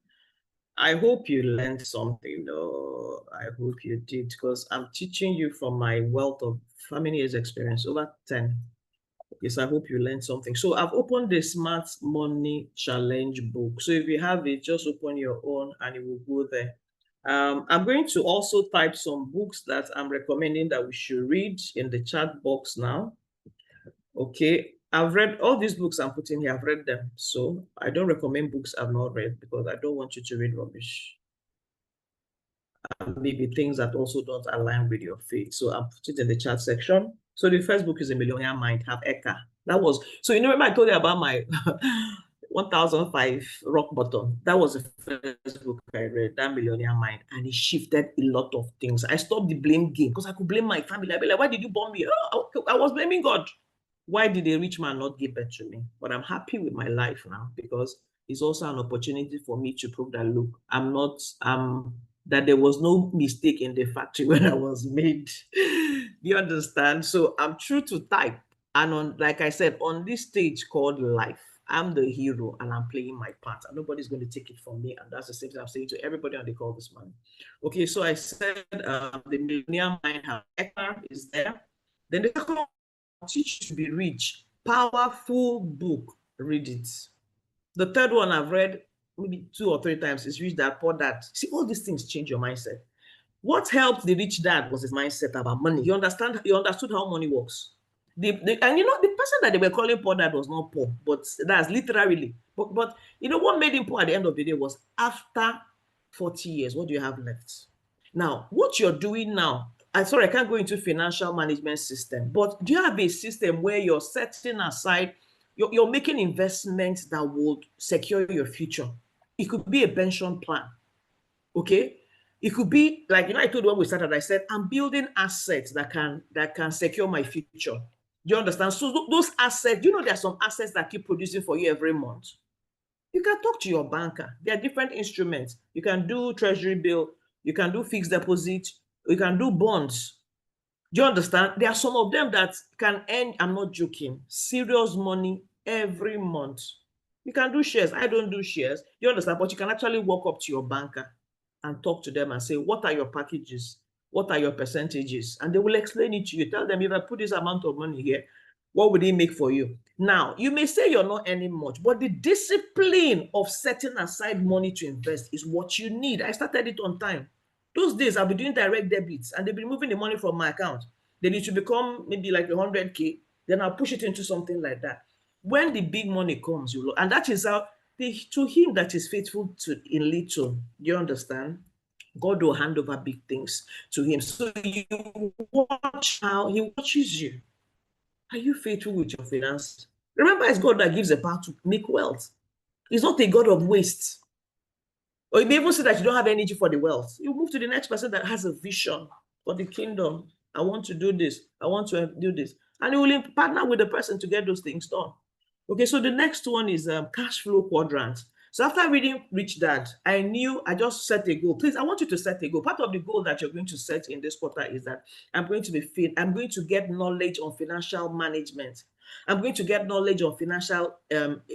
I hope you learned something, though. I hope you did, because I'm teaching you from my wealth of how many years experience? Over 10. Okay, so I hope you learned something. So I've opened the Smart Money Challenge book. So if you have it, just open your own and it will go there. I'm going to also type some books that I'm recommending that we should read in the chat box now. Okay, I've read all these books I'm putting here. I've read them. So I don't recommend books I've not read, because I don't want you to read rubbish. Maybe things that also don't align with your faith. So I'll put it in the chat section. So the first book is A Millionaire Mind, have Eka. That was, so remember I told you about my 1005 rock bottom. That was the first book I read, that Millionaire Mind, and it shifted a lot of things. I stopped the blame game, because I could blame my family. I'd be like, why did you bomb me? Oh, I was blaming God. Why did a rich man not give birth to me? But I'm happy with my life now, because it's also an opportunity for me to prove that, look, that there was no mistake in the factory when I was made. You understand? So I'm true to type. And like I said, on this stage called life, I'm the hero and I'm playing my part, and nobody's going to take it from me. And that's the same thing I'm saying to everybody on the call this morning. Okay, so I said the millionaire mind hacker is there. Then the second one, Teach You to Be Rich, powerful book. Read it. The third one I've read maybe 2 or 3 times is Rich Dad Poor Dad. See, all these things change your mindset. What helped the rich dad was his mindset about money. He understood how money works. And you know, the person that they were calling poor dad was not poor, but that's literally. But you know what made him poor at the end of the day was after 40 years, what do you have left? Now, what you're doing now, I'm sorry, I can't go into financial management system, but do you have a system where you're setting aside, you're making investments that would secure your future? It could be a pension plan, okay? It could be like, you know, I told you when we started, I said, I'm building assets that can secure my future. Do you understand? So those assets, you know, there are some assets that keep producing for you every month. You can talk to your banker. There are different instruments. You can do treasury bill, you can do fixed deposit, you can do bonds. Do you understand? There are some of them that can earn, I'm not joking, serious money every month. You can do shares. I don't do shares. You understand? But you can actually walk up to your banker and talk to them and say, what are your packages? What are your percentages? And they will explain it to you. Tell them, if I put this amount of money here, what would it make for you? Now, you may say you're not earning much, but the discipline of setting aside money to invest is what you need. I started it on time. Those days I'll be doing direct debits and they'll be removing the money from my account. Then it should become maybe like 100K. Then I'll push it into something like that. When the big money comes, you look, and that is how to him that is faithful to in little, you understand? God will hand over big things to him. So you watch how he watches you. Are you faithful with your finances? Remember, it's God that gives the power to make wealth. He's not a God of waste. Or you may even say that you don't have energy for the wealth. You move to the next person that has a vision for the kingdom. I want to do this. I want to do this. And you will partner with the person to get those things done. Okay, so the next one is cash flow quadrant. So after reading Rich Dad, I knew I just set a goal. Please, I want you to set a goal. Part of the goal that you're going to set in this quarter is that I'm going to get knowledge on financial management. I'm going to get knowledge on financial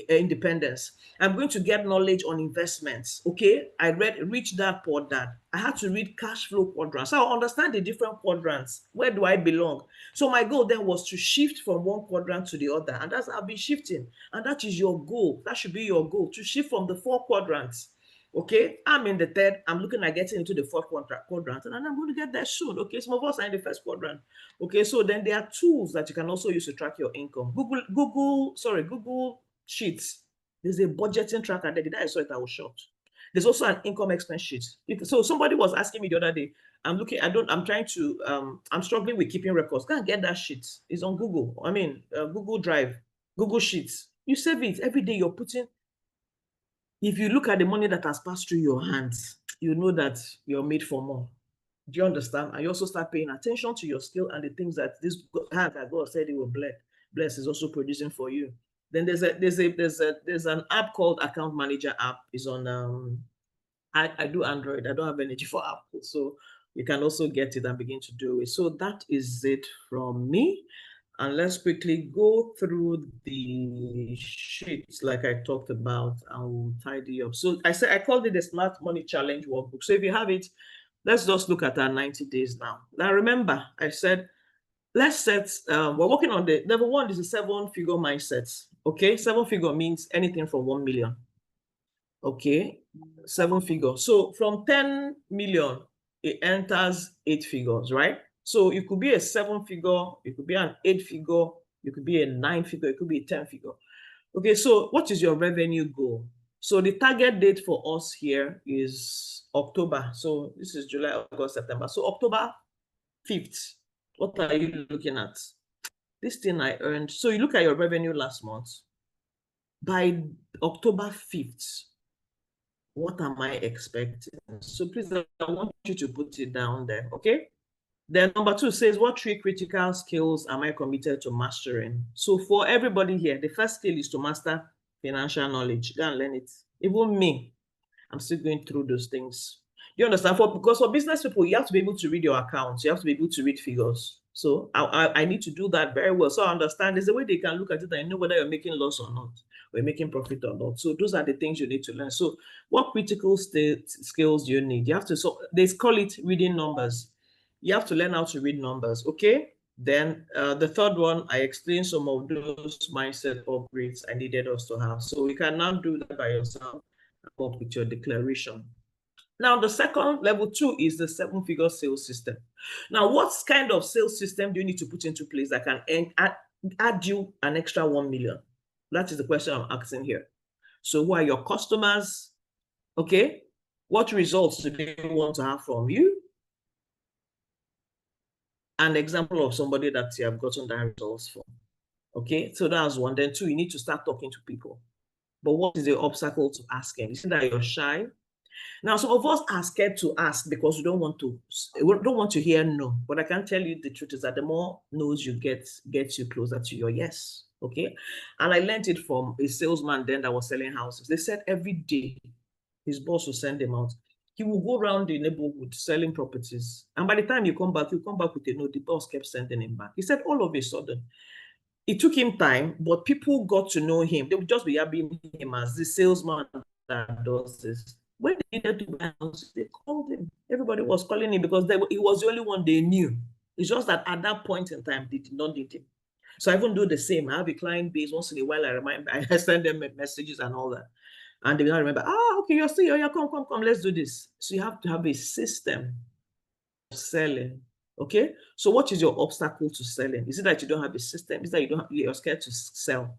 independence. I'm going to get knowledge on investments. Okay, I read Rich Dad Poor Dad. I had to read cash flow quadrants. So I understand the different quadrants. Where do I belong? So my goal then was to shift from one quadrant to the other, and that's how I've been shifting. And that is your goal. That should be your goal, to shift from the 4 quadrants. Okay, I'm in the third. I'm looking at getting into the 4th quadrant, and I'm going to get there soon. Okay, some of us are in the 1st quadrant. Okay, so then there are tools that you can also use to track your income. Google Sheets. There's a budgeting tracker there. The day I saw it, I was shocked. There's also an income expense sheet. So somebody was asking me the other day. I'm struggling with keeping records. Go and get that sheet. It's on Google. Google Drive, Google Sheets. You save it every day. You're putting. If you look at the money that has passed through your hands, you know that you're made for more. Do you understand? And you also start paying attention to your skill and the things that this hand that God said He will bless is also producing for you. Then there's an app called Account Manager app. It's on I do Android. I don't have energy for Apple, so you can also get it and begin to do it. So that is it from me. And let's quickly go through the sheets like I talked about, and we'll tidy up. So I called it the Smart Money Challenge Workbook. So if you have it, let's just look at our 90 days now. Now remember, I said, let's set, we're working on the level 1 is a 7-figure mindset. Okay, 7-figure means anything from 1 million. Okay, 7-figure. So from 10 million, it enters 8 figures, right? So it could be a 7-figure, it could be an 8-figure, it could be a 9-figure, it could be a 10-figure. Okay, so what is your revenue goal? So the target date for us here is October. So this is July, August, September. So October 5th, what are you looking at? This thing I earned. So you look at your revenue last month. By October 5th, what am I expecting? So please, I want you to put it down there, okay? Then number 2 says, what 3 critical skills am I committed to mastering? So for everybody here, the first skill is to master financial knowledge. Go and learn it. Even me, I'm still going through those things. You understand? Because for business people, you have to be able to read your accounts. You have to be able to read figures. So I need to do that very well. So I understand there's a way they can look at it and know whether you're making loss or not, or you're making profit or not. So those are the things you need to learn. So what critical skills do you need? You have to, so they call it reading numbers. You have to learn how to read numbers, okay? Then the third one, I explained some of those mindset upgrades I needed us to have. So you can now do that by yourself, up with your declaration. Now, the second level 2 is the 7-figure sales system. Now, what kind of sales system do you need to put into place that can add you an extra 1 million? That is the question I'm asking here. So who are your customers? Okay. What results do they want to have from you? An example of somebody that you have gotten that results from. Okay. So that's one. Then 2, you need to start talking to people. But what is the obstacle to asking? You see that you're shy? Now, some of us are scared to ask because we don't want to hear no. But I can tell you the truth is that the more no's you gets you closer to your yes. Okay. And I learned it from a salesman then that was selling houses. They said every day his boss will send him out. He will go around the neighborhood selling properties. And by the time you come back, you come back with a no. The boss kept sending him back. He said all of a sudden, it took him time, but people got to know him. They would just be yabbing him as the salesman that does this. When they needed to buy a house, they called him. Everybody was calling him because he was the only one they knew. It's just that at that point in time, they did not need him. So I even do the same. I have a client base. Once in a while, I send them messages and all that. And they will not remember, okay, you're still here. Yeah, come, let's do this. So you have to have a system of selling. Okay, so what is your obstacle to selling? Is it that you don't have a system? Is it that you're scared to sell?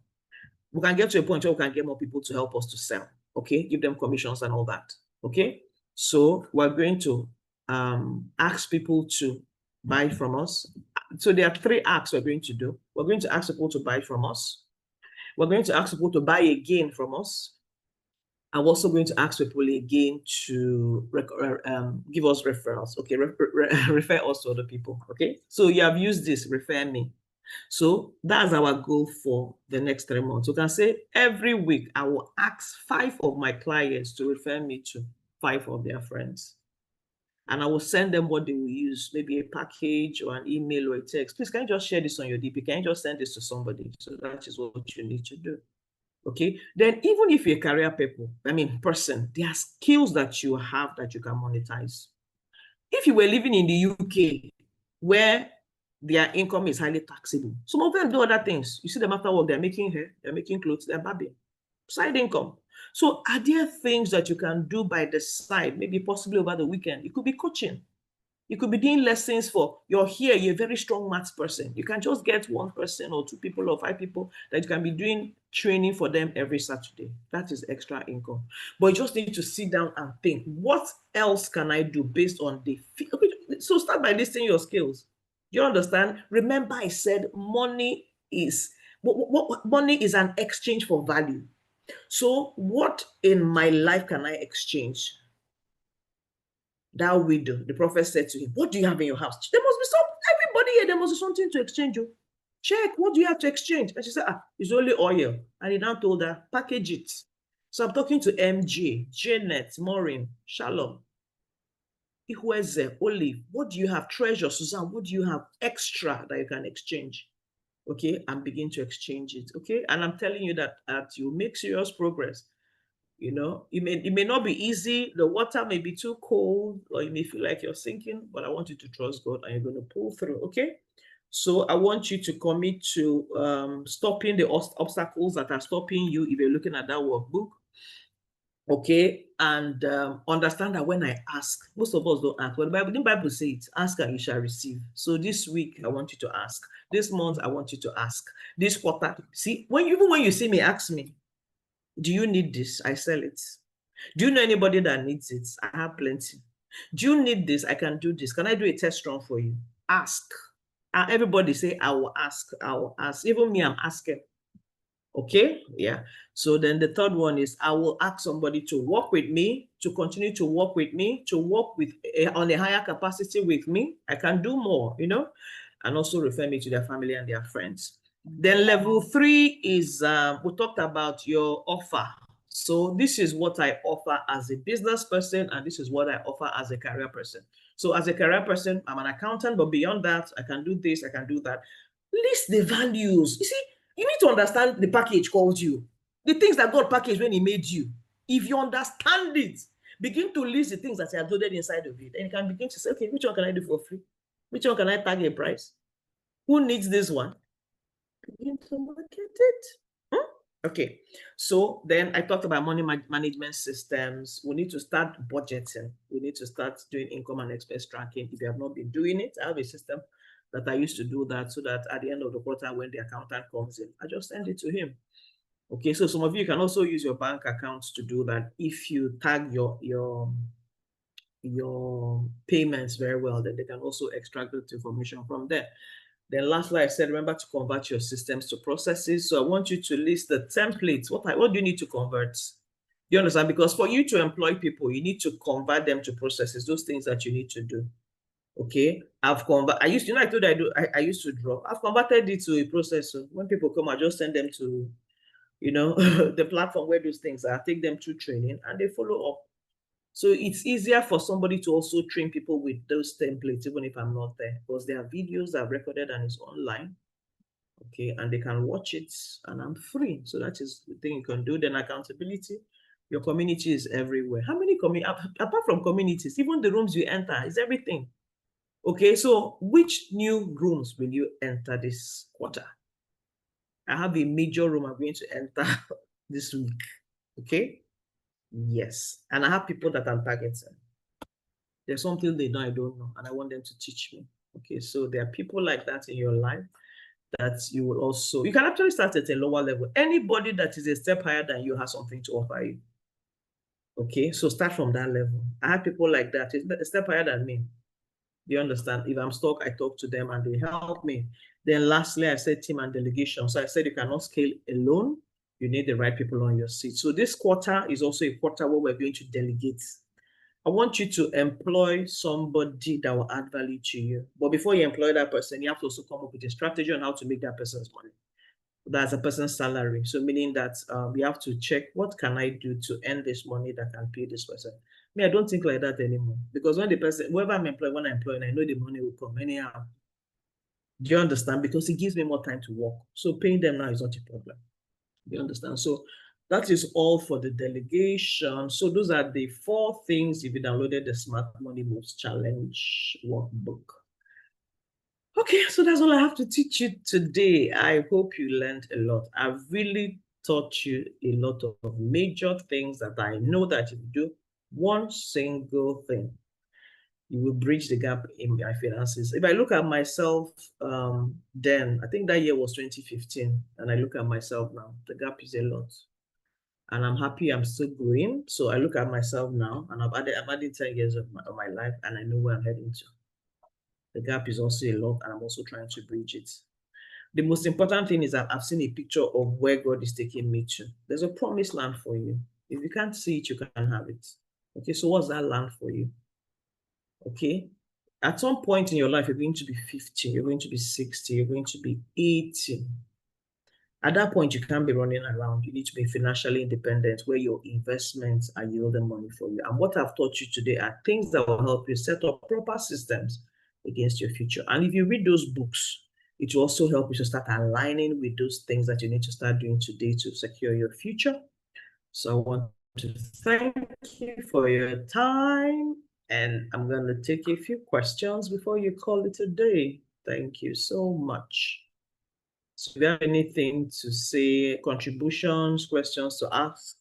We can get to a point where we can get more people to help us to sell. Okay, give them commissions and all that. Okay, so we're going to ask people to buy from us. So there are 3 acts we're going to do. We're going to ask people to buy from us. We're going to ask people to buy again from us. I'm also going to ask people again to give us referrals. Okay, refer us to other people. Okay, so you have used this, refer me. So that's our goal for the next 3 months. You can say every week I will ask 5 of my clients to refer me to 5 of their friends. And I will send them what they will use, maybe a package or an email or a text. Please, can you just share this on your DP? Can you just send this to somebody? So that is what you need to do. Okay, then even if you're a career person, there are skills that you have that you can monetize. If you were living in the UK where their income is highly taxable, some of them do other things. You see them after work, they're making hair, they're making clothes, they're barbing. Side income. So are there things that you can do by the side, maybe possibly over the weekend? It could be coaching. You could be doing lessons for, you're here, you're a very strong maths person. You can just get 1 person or 2 people or 5 people that you can be doing training for them every Saturday. That is extra income. But you just need to sit down and think, what else can I do based on the... Okay, so start by listing your skills. Do you understand? Remember I said money is an exchange for value. So what in my life can I exchange? That widow, the prophet said to him, what do you have in your house? There must be everybody here, there must be something to exchange. Check, what do you have to exchange? And she said, it's only oil. And he now told her, package it. So I'm talking to MJ, Janet, Maureen, Shalom, Ihueze, Olive. What do you have? Treasure, Suzanne, what do you have extra that you can exchange? Okay, and begin to exchange it. Okay, and I'm telling you that you make serious progress. You know, it may not be easy. The water may be too cold, or you may feel like you're sinking, but I want you to trust God and you're going to pull through. Okay. So I want you to commit to stopping the obstacles that are stopping you if you're looking at that workbook. Okay. And understand that when I ask, most of us don't ask. But the Bible says it, ask and you shall receive. So this week, I want you to ask. This month, I want you to ask. This quarter, see, even when you see me, ask me. Do you need this? I sell it. Do you know anybody that needs it? I have plenty. Do you need this? I can do this. Can I do a test run for you? Ask. Everybody say, I will ask. I will ask. Even me, I'm asking. Okay? Yeah. So then the third one is I will ask somebody to work with me, to continue to work with me, to work with on a higher capacity with me. I can do more, you know, and also refer me to their family and their friends. Then level 3 is, we talked about your offer. So this is what I offer as a business person, and this is what I offer as a career person. So as a career person, I'm an accountant, but beyond that, I can do this, I can do that. List the values. You see, you need to understand the package called you. The things that God packaged when he made you. If you understand it, begin to list the things that are loaded inside of it. And you can begin to say, okay, which one can I do for free? Which one can I tag a price? Who needs this one? Begin to market it. Okay, so then I talked about money management systems. We need to start budgeting. We need to start doing income and expense tracking. If you have not been doing it, I have a system that I used to do that so that at the end of the quarter, when the accountant comes in, I just send it to him. Okay, so some of you can also use your bank accounts to do that. If you tag your payments very well, then they can also extract that information from there. Then lastly, I said, remember to convert your systems to processes. So I want you to list the templates. What do you need to convert? You understand? Because for you to employ people, you need to convert them to processes, those things that you need to do. Okay, I used to, I used to draw. I've converted it to a process. So when people come, I just send them to, the platform where those things are, take them through training and they follow up. So it's easier for somebody to also train people with those templates, even if I'm not there, because there are videos that I've recorded and it's online. Okay, and they can watch it and I'm free. So that is the thing you can do. Then accountability. Your community is everywhere. How many apart from communities, even the rooms you enter is everything. Okay, so which new rooms will you enter this quarter? I have a major room I'm going to enter this week. Okay. Yes. And I have people that I'm targeting. There's something they know I don't know, and I want them to teach me. Okay, so there are people like that in your life that you will also, you can actually start at a lower level. Anybody that is a step higher than you has something to offer you. Okay, so start from that level. I have people like that, a step higher than me. Do you understand? If I'm stuck, I talk to them and they help me. Then lastly, I said team and delegation. So I said you cannot scale alone. You need the right people on your seat. So this quarter is also a quarter where we're going to delegate. I want you to employ somebody that will add value to you. But before you employ that person, you have to also come up with a strategy on how to make that person's money. That's a person's salary. So meaning that we have to check, what can I do to earn this money that can pay this person? I don't think like that anymore. Because when the person, whoever I'm employing, when I employ, I know the money will come anyhow. Do you understand? Because it gives me more time to work. So paying them now is not a problem. Do you understand? So that is all for the delegation. So those are the 4 things if you downloaded the Smart Money Moves Challenge workbook. Okay, so that's all I have to teach you today. I hope you learned a lot. I've really taught you a lot of major things that I know that if you do one single thing, you will bridge the gap in my finances. If I look at myself then, I think that year was 2015, and I look at myself now, the gap is a lot. And I'm happy I'm still growing. So I look at myself now, and I'm adding 10 years of my life, and I know where I'm heading to. The gap is also a lot, and I'm also trying to bridge it. The most important thing is that I've seen a picture of where God is taking me to. There's a promised land for you. If you can't see it, you can have it. Okay, so what's that land for you? Okay, at some point in your life, you're going to be 50, you're going to be 60, you're going to be 80. At that point, you can't be running around. You need to be financially independent where your investments are yielding money for you. And what I've taught you today are things that will help you set up proper systems against your future. And if you read those books, it will also help you to start aligning with those things that you need to start doing today to secure your future. So I want to thank you for your time. And I'm going to take a few questions before you call it a day. Thank you so much. So if you have anything to say, contributions, questions to ask,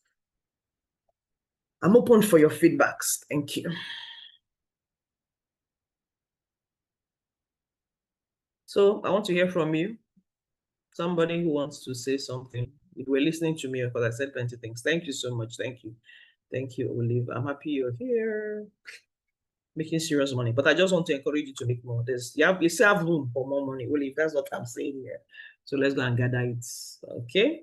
I'm open for your feedbacks. Thank you. So I want to hear from you. Somebody who wants to say something. If you're listening to me, because I said plenty of things. Thank you so much. Thank you. Thank you, Olive. I'm happy you're here. Making serious money. But I just want to encourage you to make more. You still have room for more money. Olive, that's what I'm saying here. So let's go and gather it. Okay.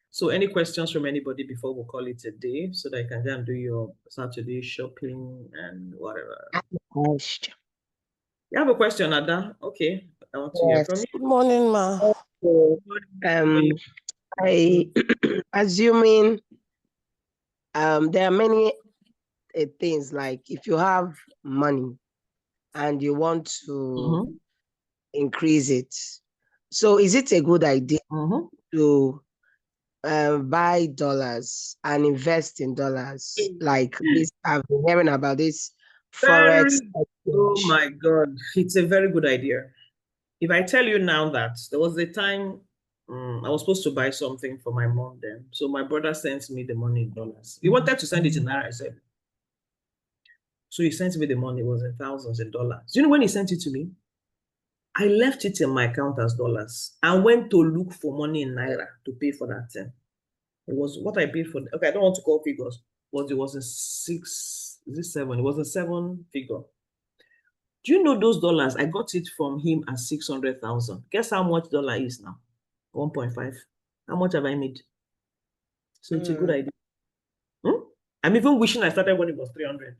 So any questions from anybody before we call it a day so that you can go and do your Saturday shopping and whatever? Question. You have a question, Ada? Okay. I want to hear from you. Good morning, ma. I assuming there are many things like if you have money, and you want to Mm-hmm. increase it. So is it a good idea Mm-hmm. to buy dollars and invest in dollars? Like this, I've been hearing about this forex Very, oh exchange. my God, it's a very good idea. If I tell you now that there was a time I was supposed to buy something for my mom then. So my brother sent me the money in dollars. He wanted to send it in naira, I said. So he sent me the money, it was in thousands of dollars. You know when he sent it to me? I left it in my account as dollars and went to look for money in naira to pay for that thing. It was what I paid for. Okay, I don't want to call figures, but it was a six, is it seven? It was a seven figure. Do you know those dollars? I got it from him at 600,000. Guess how much dollar is now? 1.5. How much have I made? So it's a good idea. Hmm? I'm even wishing I started when it was 300.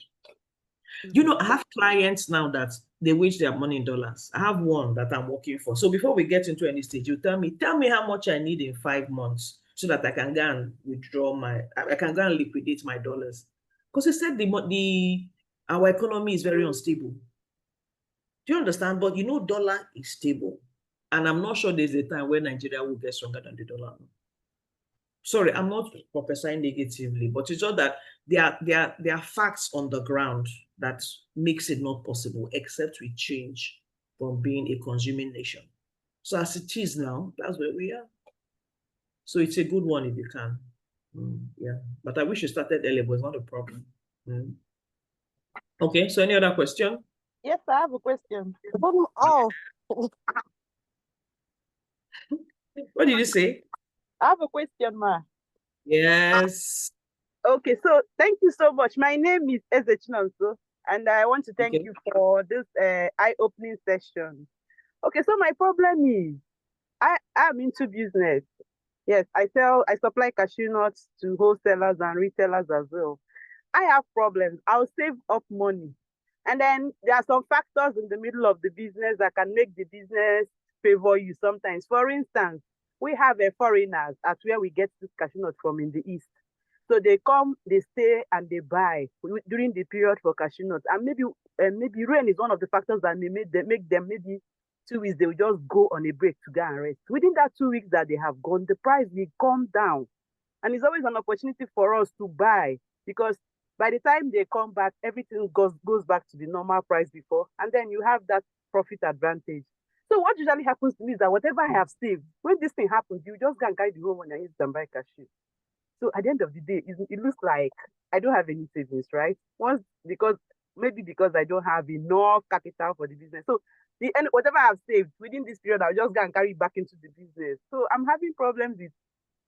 You know, I have clients now that they wage their money in dollars. I have one that I'm working for. So before we get into any stage, you tell me how much I need in 5 months so that I can go and withdraw I can go and liquidate my dollars. Because he said our economy is very unstable. Do you understand? But you know, dollar is stable. And I'm not sure there's a time where Nigeria will get stronger than the dollar. Sorry, I'm not prophesying negatively, but it's just that there are facts on the ground that makes it not possible, except we change from being a consuming nation. So as it is now, that's where we are. So it's a good one if you can. Yeah. But I wish you started earlier, but it's not a problem. Okay, so any other question? Yes, I have a question. Oh, What did you say? I have a question, ma. Yes. Okay, so thank you so much. My name is Eze Chinonso, and I want to thank Okay. you for this eye-opening session. Okay, so my problem is I'm into business. Yes, I supply cashew nuts to wholesalers and retailers as well. I have problems. I'll save up money. And then there are some factors in the middle of the business that can make the business favor you sometimes. For instance, we have foreigners at where we get this cashew nut from in the East. So they come, they stay, and they buy during the period for cashew nuts. And maybe rain is one of the factors that may make them maybe 2 weeks, they will just go on a break to go and rest. Within that 2 weeks that they have gone, the price will come down. And it's always an opportunity for us to buy because by the time they come back, everything goes back to the normal price before. And then you have that profit advantage. So what usually happens to me is that whatever I have saved, when this thing happens, you just go and carry the home and use it and buy cashew. So at the end of the day, it looks like I don't have any savings, right? Once because I don't have enough capital for the business. So whatever I've saved within this period, I'll just go and carry it back into the business. So I'm having problems with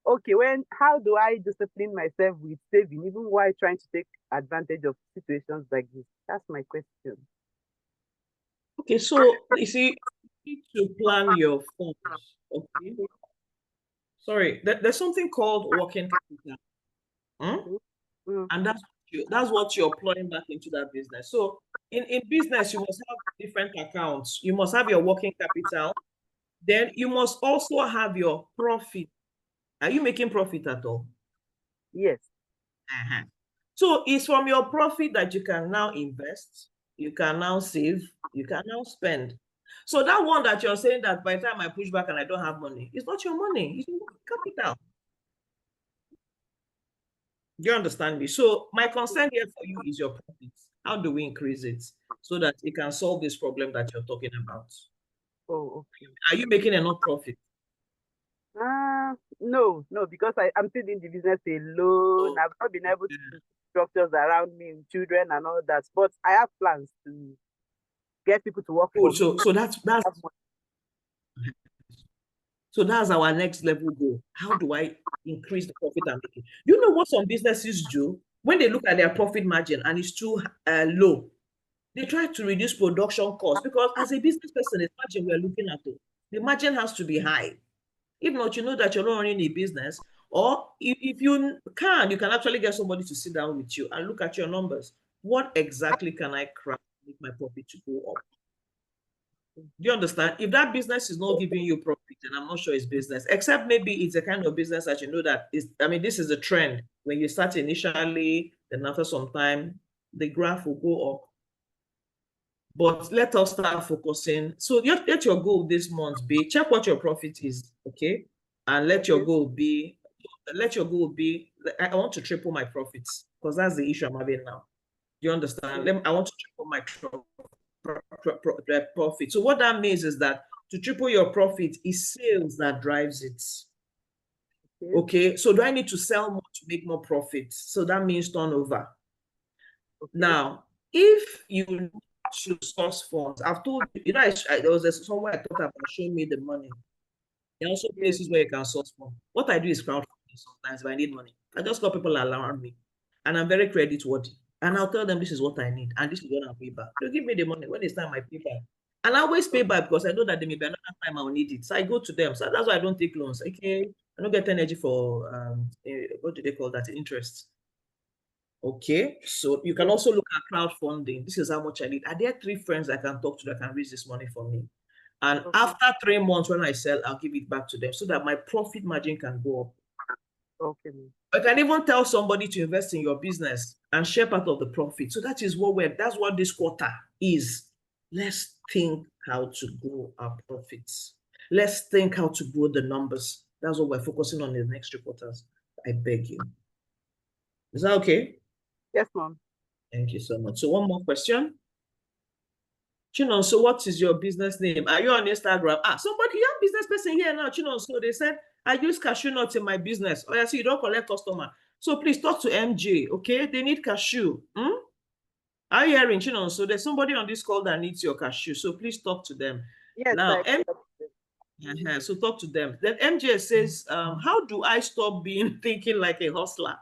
okay, how do I discipline myself with saving, even while trying to take advantage of situations like this? That's my question. Okay, so you see, you need to plan your funds. Okay. Sorry, there's something called working capital. Hmm? Mm. And that's what you're pouring back into that business. So in business, you must have different accounts. You must have your working capital. Then you must also have your profit. Are you making profit at all? Yes. Uh-huh. So it's from your profit that you can now invest, you can now save, you can now spend. So that one that you're saying that by the time I push back and I don't have money, it's not your money, it's your capital. Do you understand me? So my concern here for you is your profits. How do we increase it so that it can solve this problem that you're talking about? Oh, okay. Are you making enough profit? No, because I'm still in the business alone. I've not been able to put structures around me, children and all that. But I have plans to get people to work for Good. me. So that's our next level goal. How do I increase the profit I'm making? You know what some businesses do? When they look at their profit margin and it's too low, they try to reduce production costs because as a business person, it's margin we're looking at. The margin has to be high. If not, you know that you're not running a business. Or if you can actually get somebody to sit down with you and look at your numbers. What exactly can I craft to make my profit to go up? Do you understand? If that business is not giving you profit, then I'm not sure it's business. Except maybe it's a kind of business that you know that is. I mean, this is a trend. When you start initially, then after some time, the graph will go up. But let us start focusing. So let your goal this month be, check what your profit is, okay? And let your goal be, I want to triple my profits, because that's the issue I'm having now. Do you understand? I want to triple my profit. So what that means is that to triple your profit is sales that drives it. Okay, so do I need to sell more to make more profit? So that means turnover. Now, if you should source funds, I've told you, there was somewhere I thought about showing me the money. There are also places where you can source funds. What I do is crowdfunding sometimes if I need money. I just call people around me, and I'm very credit worthy. And I'll tell them this is what I need, and this is what I'll pay back. They'll give me the money when it's time I pay back. And I always pay back because I know that there may be another time I'll need it. So I go to them. So that's why I don't take loans. Okay, I don't get energy for what do they call that? Interest. Okay, so you can also look at crowdfunding. This is how much I need. Are there 3 friends I can talk to that can raise this money for me? And after 3 months, when I sell, I'll give it back to them so that my profit margin can go up. Okay. I can even tell somebody to invest in your business and share part of the profit. So that's what this quarter is. Let's think how to grow our profits. Let's think how to grow the numbers. That's what we're focusing on in the next 3 quarters. I beg you. Is that okay? Yes, ma'am. Thank you so much. So one more question. Chinon, so what is your business name? Are you on Instagram? Somebody, you have business person here now, Chinon. So they said, I use cashew nuts in my business. Oh, yeah, so you don't collect customer. So please talk to MJ, okay? They need cashew. Are you hearing, Chinon? So there's somebody on this call that needs your cashew. So please talk to them. Yes, now, so talk to them. Then MJ says, how do I stop thinking like a hustler?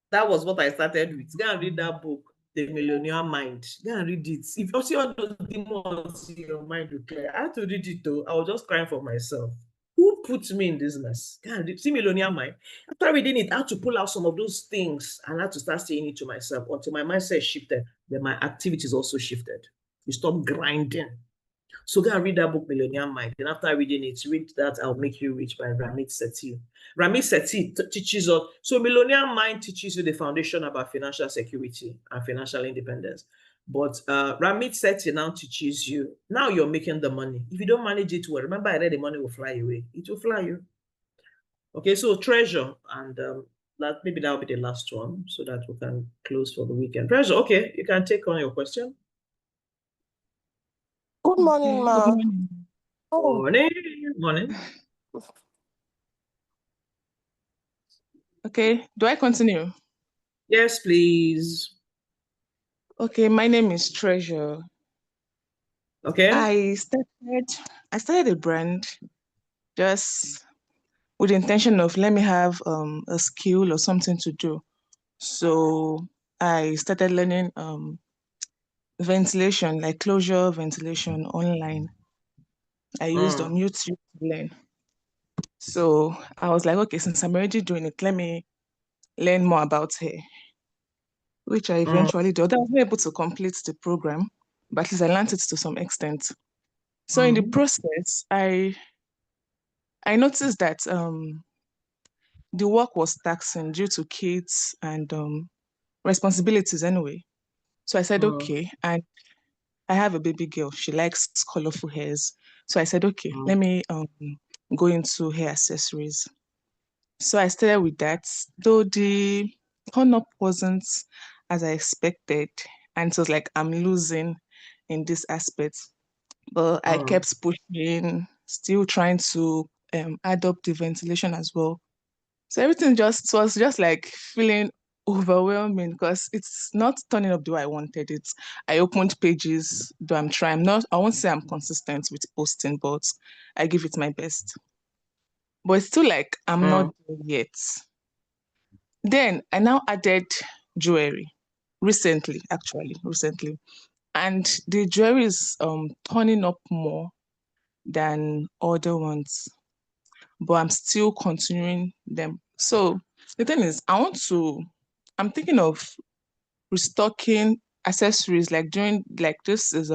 That was what I started with. Go and read that book, The Millionaire Mind. Go and read it. If you see all those demons in your mind will clear, I had to read it though. I was just crying for myself. Who put me in this mess? Go and read. See Millionaire Mind. After reading it, I had to pull out some of those things and I had to start saying it to myself until my mindset shifted. Then my activities also shifted. You stop grinding. So go and read that book, Millionaire Mind. And after reading it, read that I'll Make You Rich by Ramit Sethi. Ramit Sethi teaches us. So Millionaire Mind teaches you the foundation about financial security and financial independence. But Ramit Sethi now teaches you, now you're making the money. If you don't manage it well, remember I read the money will fly away. It will fly you. Okay, so treasure, and maybe that'll be the last one so that we can close for the weekend. Treasure, okay, you can take on your question. Good morning, ma. Morning. Okay, do I continue? Yes, please. Okay, my name is Treasure. Okay. I started a brand just with the intention of let me have a skill or something to do. So I started learning ventilation, like closure ventilation online. I used on YouTube to learn. So I was like, okay, since I'm already doing it, let me learn more about hair, which I eventually did. I was not able to complete the program, but at least I learned it to some extent. So in the process, I noticed that the work was taxing due to kids and responsibilities anyway. So I said, okay, and I have a baby girl. She likes colorful hairs. So I said, okay, let me go into hair accessories. So I started with that, though the turn-up wasn't as I expected. And it was like I'm losing in this aspect. But I kept pushing, still trying to add up the ventilation as well. So everything was just like feeling overwhelming because it's not turning up the way I wanted it. I opened pages, though I'm trying. I won't say I'm consistent with posting, but I give it my best. But it's still like I'm not there yet. Then I now added jewelry recently. And the jewelry is turning up more than other ones, but I'm still continuing them. So the thing is, I'm thinking of restocking accessories, like during, like this is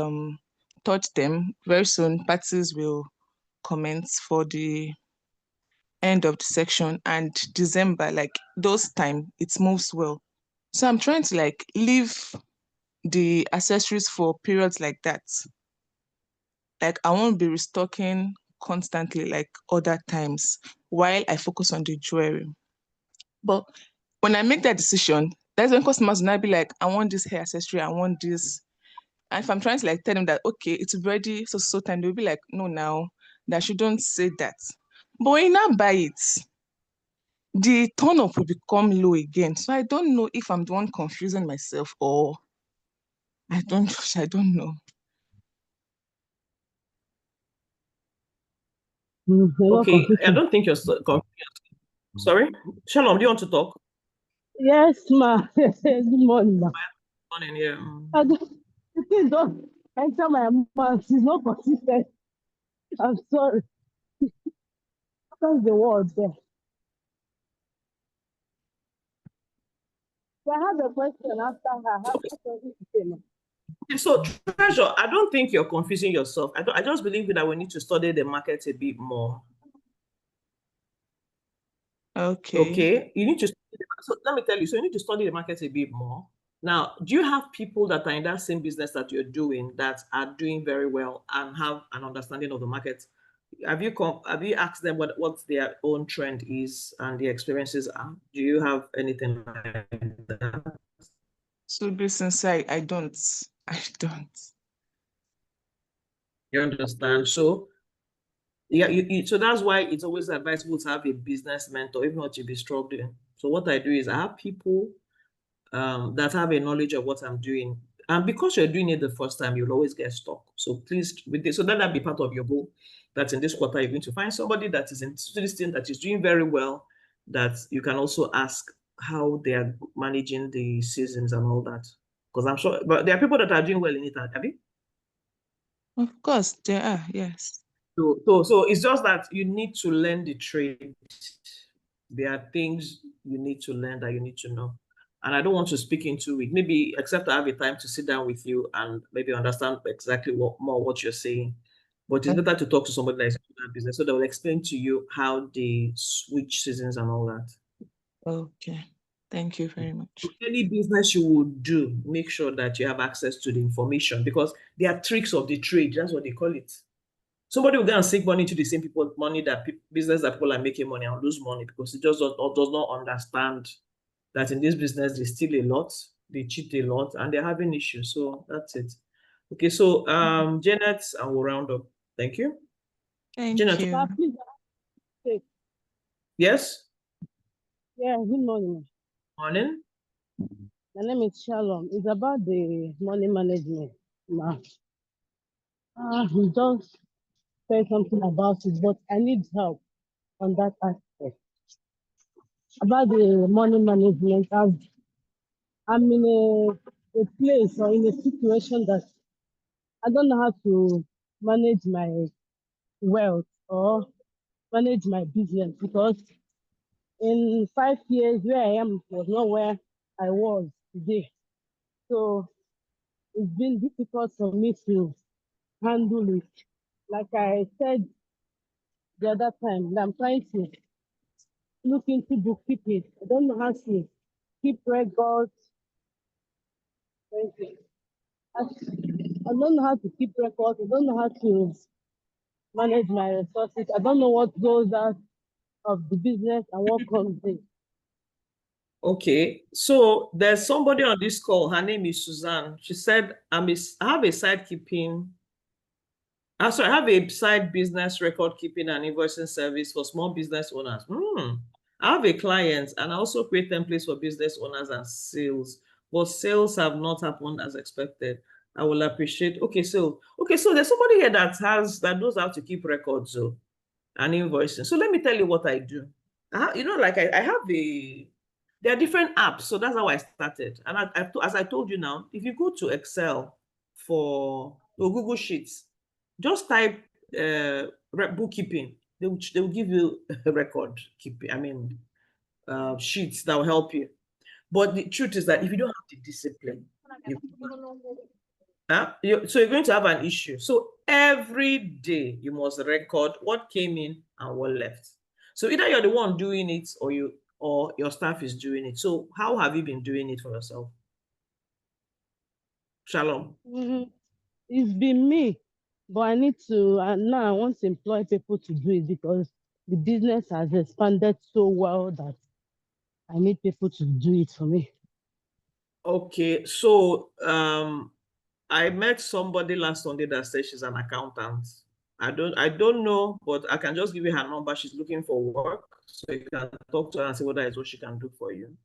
third term, very soon parties will commence for the end of the section, and December, like those time, it moves well. So I'm trying to like leave the accessories for periods like that. Like I won't be restocking constantly like other times while I focus on the jewelry. But when I make that decision, that's when customers will now be like, I want this hair accessory, I want this. And if I'm trying to like tell them that okay, it's ready, so time, they'll be like, no, now that you don't say that. But when you now buy it, the turn up will become low again. So I don't know if I'm the one confusing myself or I don't I don't know. Okay, I don't think you're confused. Sorry, Shalom, do you want to talk? Yes, ma. Good morning, ma. Morning, yeah. The thing don't enter my mouth. It's not consistent. I'm sorry. That's the word there. So I have a question after her. I have something to say, ma. Okay, so Treasure, I don't think you're confusing yourself. I just believe that we need to study the market a bit more. Okay, you need to. So let me tell you. So you need to study the market a bit more. Now, do you have people that are in that same business that you're doing that are doing very well and have an understanding of the market? Have you asked them what their own trend is and the experiences are? Do you have anything like that? To be sincere, I don't. I don't. You understand? So yeah, so that's why it's always advisable to have a business mentor, if not you'll be struggling. So what I do is I have people that have a knowledge of what I'm doing. And because you're doing it the first time, you'll always get stuck. So please, with this, so that'll be part of your goal. That in this quarter, you're going to find somebody that is into this thing that is doing very well, that you can also ask how they are managing the seasons and all that. Because I'm sure, but there are people that are doing well in it, have you? Of course, there are, yes. So it's just that you need to learn the trade. There are things you need to learn that you need to know. And I don't want to speak into it. Maybe except I have a time to sit down with you and maybe understand exactly what you're saying. But it's better to talk to somebody that is in that business so they will explain to you how they switch seasons and all that. Okay. Thank you very much. Any business you would do, make sure that you have access to the information because there are tricks of the trade. That's what they call it. Somebody will go and sink money into the same people money that business that people are making money and lose money because it just does not understand that in this business they steal a lot, they cheat a lot, and they're having issues. So that's it. Okay, so Janet, and we'll round up. Thank you. Thank Janet, you. Ma, please, yes? yeah, good morning. Morning. My name is Shalom. It's about the money management, ma. You just said something about it, but I need help on that aspect. About the money management, I'm in a place or in a situation that I don't know how to manage my wealth or manage my business because in 5 years where I am was not where I was today. So it's been difficult for me to handle it. Like I said the other time, I'm trying to look into bookkeeping. I don't know how to keep records. Thank you. I don't know how to keep records. I don't know how to manage my resources. I don't know what goes out of the business and what comes in. Okay, so there's somebody on this call. Her name is Suzanne. She said, I have a side keeping. So I have a side business record keeping and invoicing service for small business owners. I have a client and I also create templates for business owners and sales, but sales have not happened as expected. I will appreciate. Okay, so there's somebody here that knows how to keep records and invoicing. So let me tell you what I do. Like I have there are different apps. So that's how I started. And as I told you now, if you go to Excel or Google Sheets, just type bookkeeping. They will give you a record keeping. Sheets that will help you. But the truth is that if you don't have the discipline, so you're going to have an issue. So every day you must record what came in and what left. So either you're the one doing it or your staff is doing it. So how have you been doing it for yourself? Shalom. It's been me, but I need to, and now I want to employ people to do it because the business has expanded so well that I need people to do it for me. Okay, so I met somebody last Sunday that said she's an accountant. I don't know, but I can just give you her number. She's looking for work, so you can talk to her and see whether it's what she can do for you.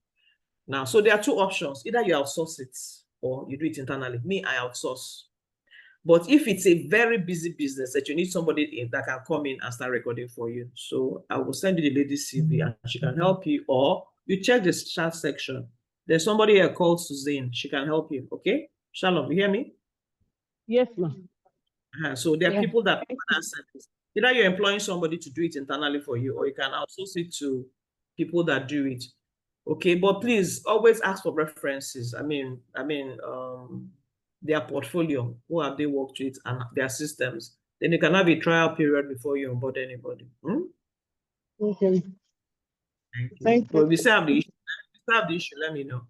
Now, so there are two options. Either you outsource it or you do it internally. Me, I outsource. But if it's a very busy business that you need somebody that can come in and start recording for you, so I will send you the lady's CV and she can help you, or you check the chat section. There's somebody here called Suzanne. She can help you. Okay, Shalom, you hear me? Yes, ma'am. So there are Yeah. people that service. Either you're employing somebody to do it internally for you, or you can outsource it to people that do it. Okay, but please always ask for references. I mean, their portfolio, who have they worked with, and their systems. Then you can have a trial period before you onboard anybody. Okay. Thank you. But if you still have the issue, let me know.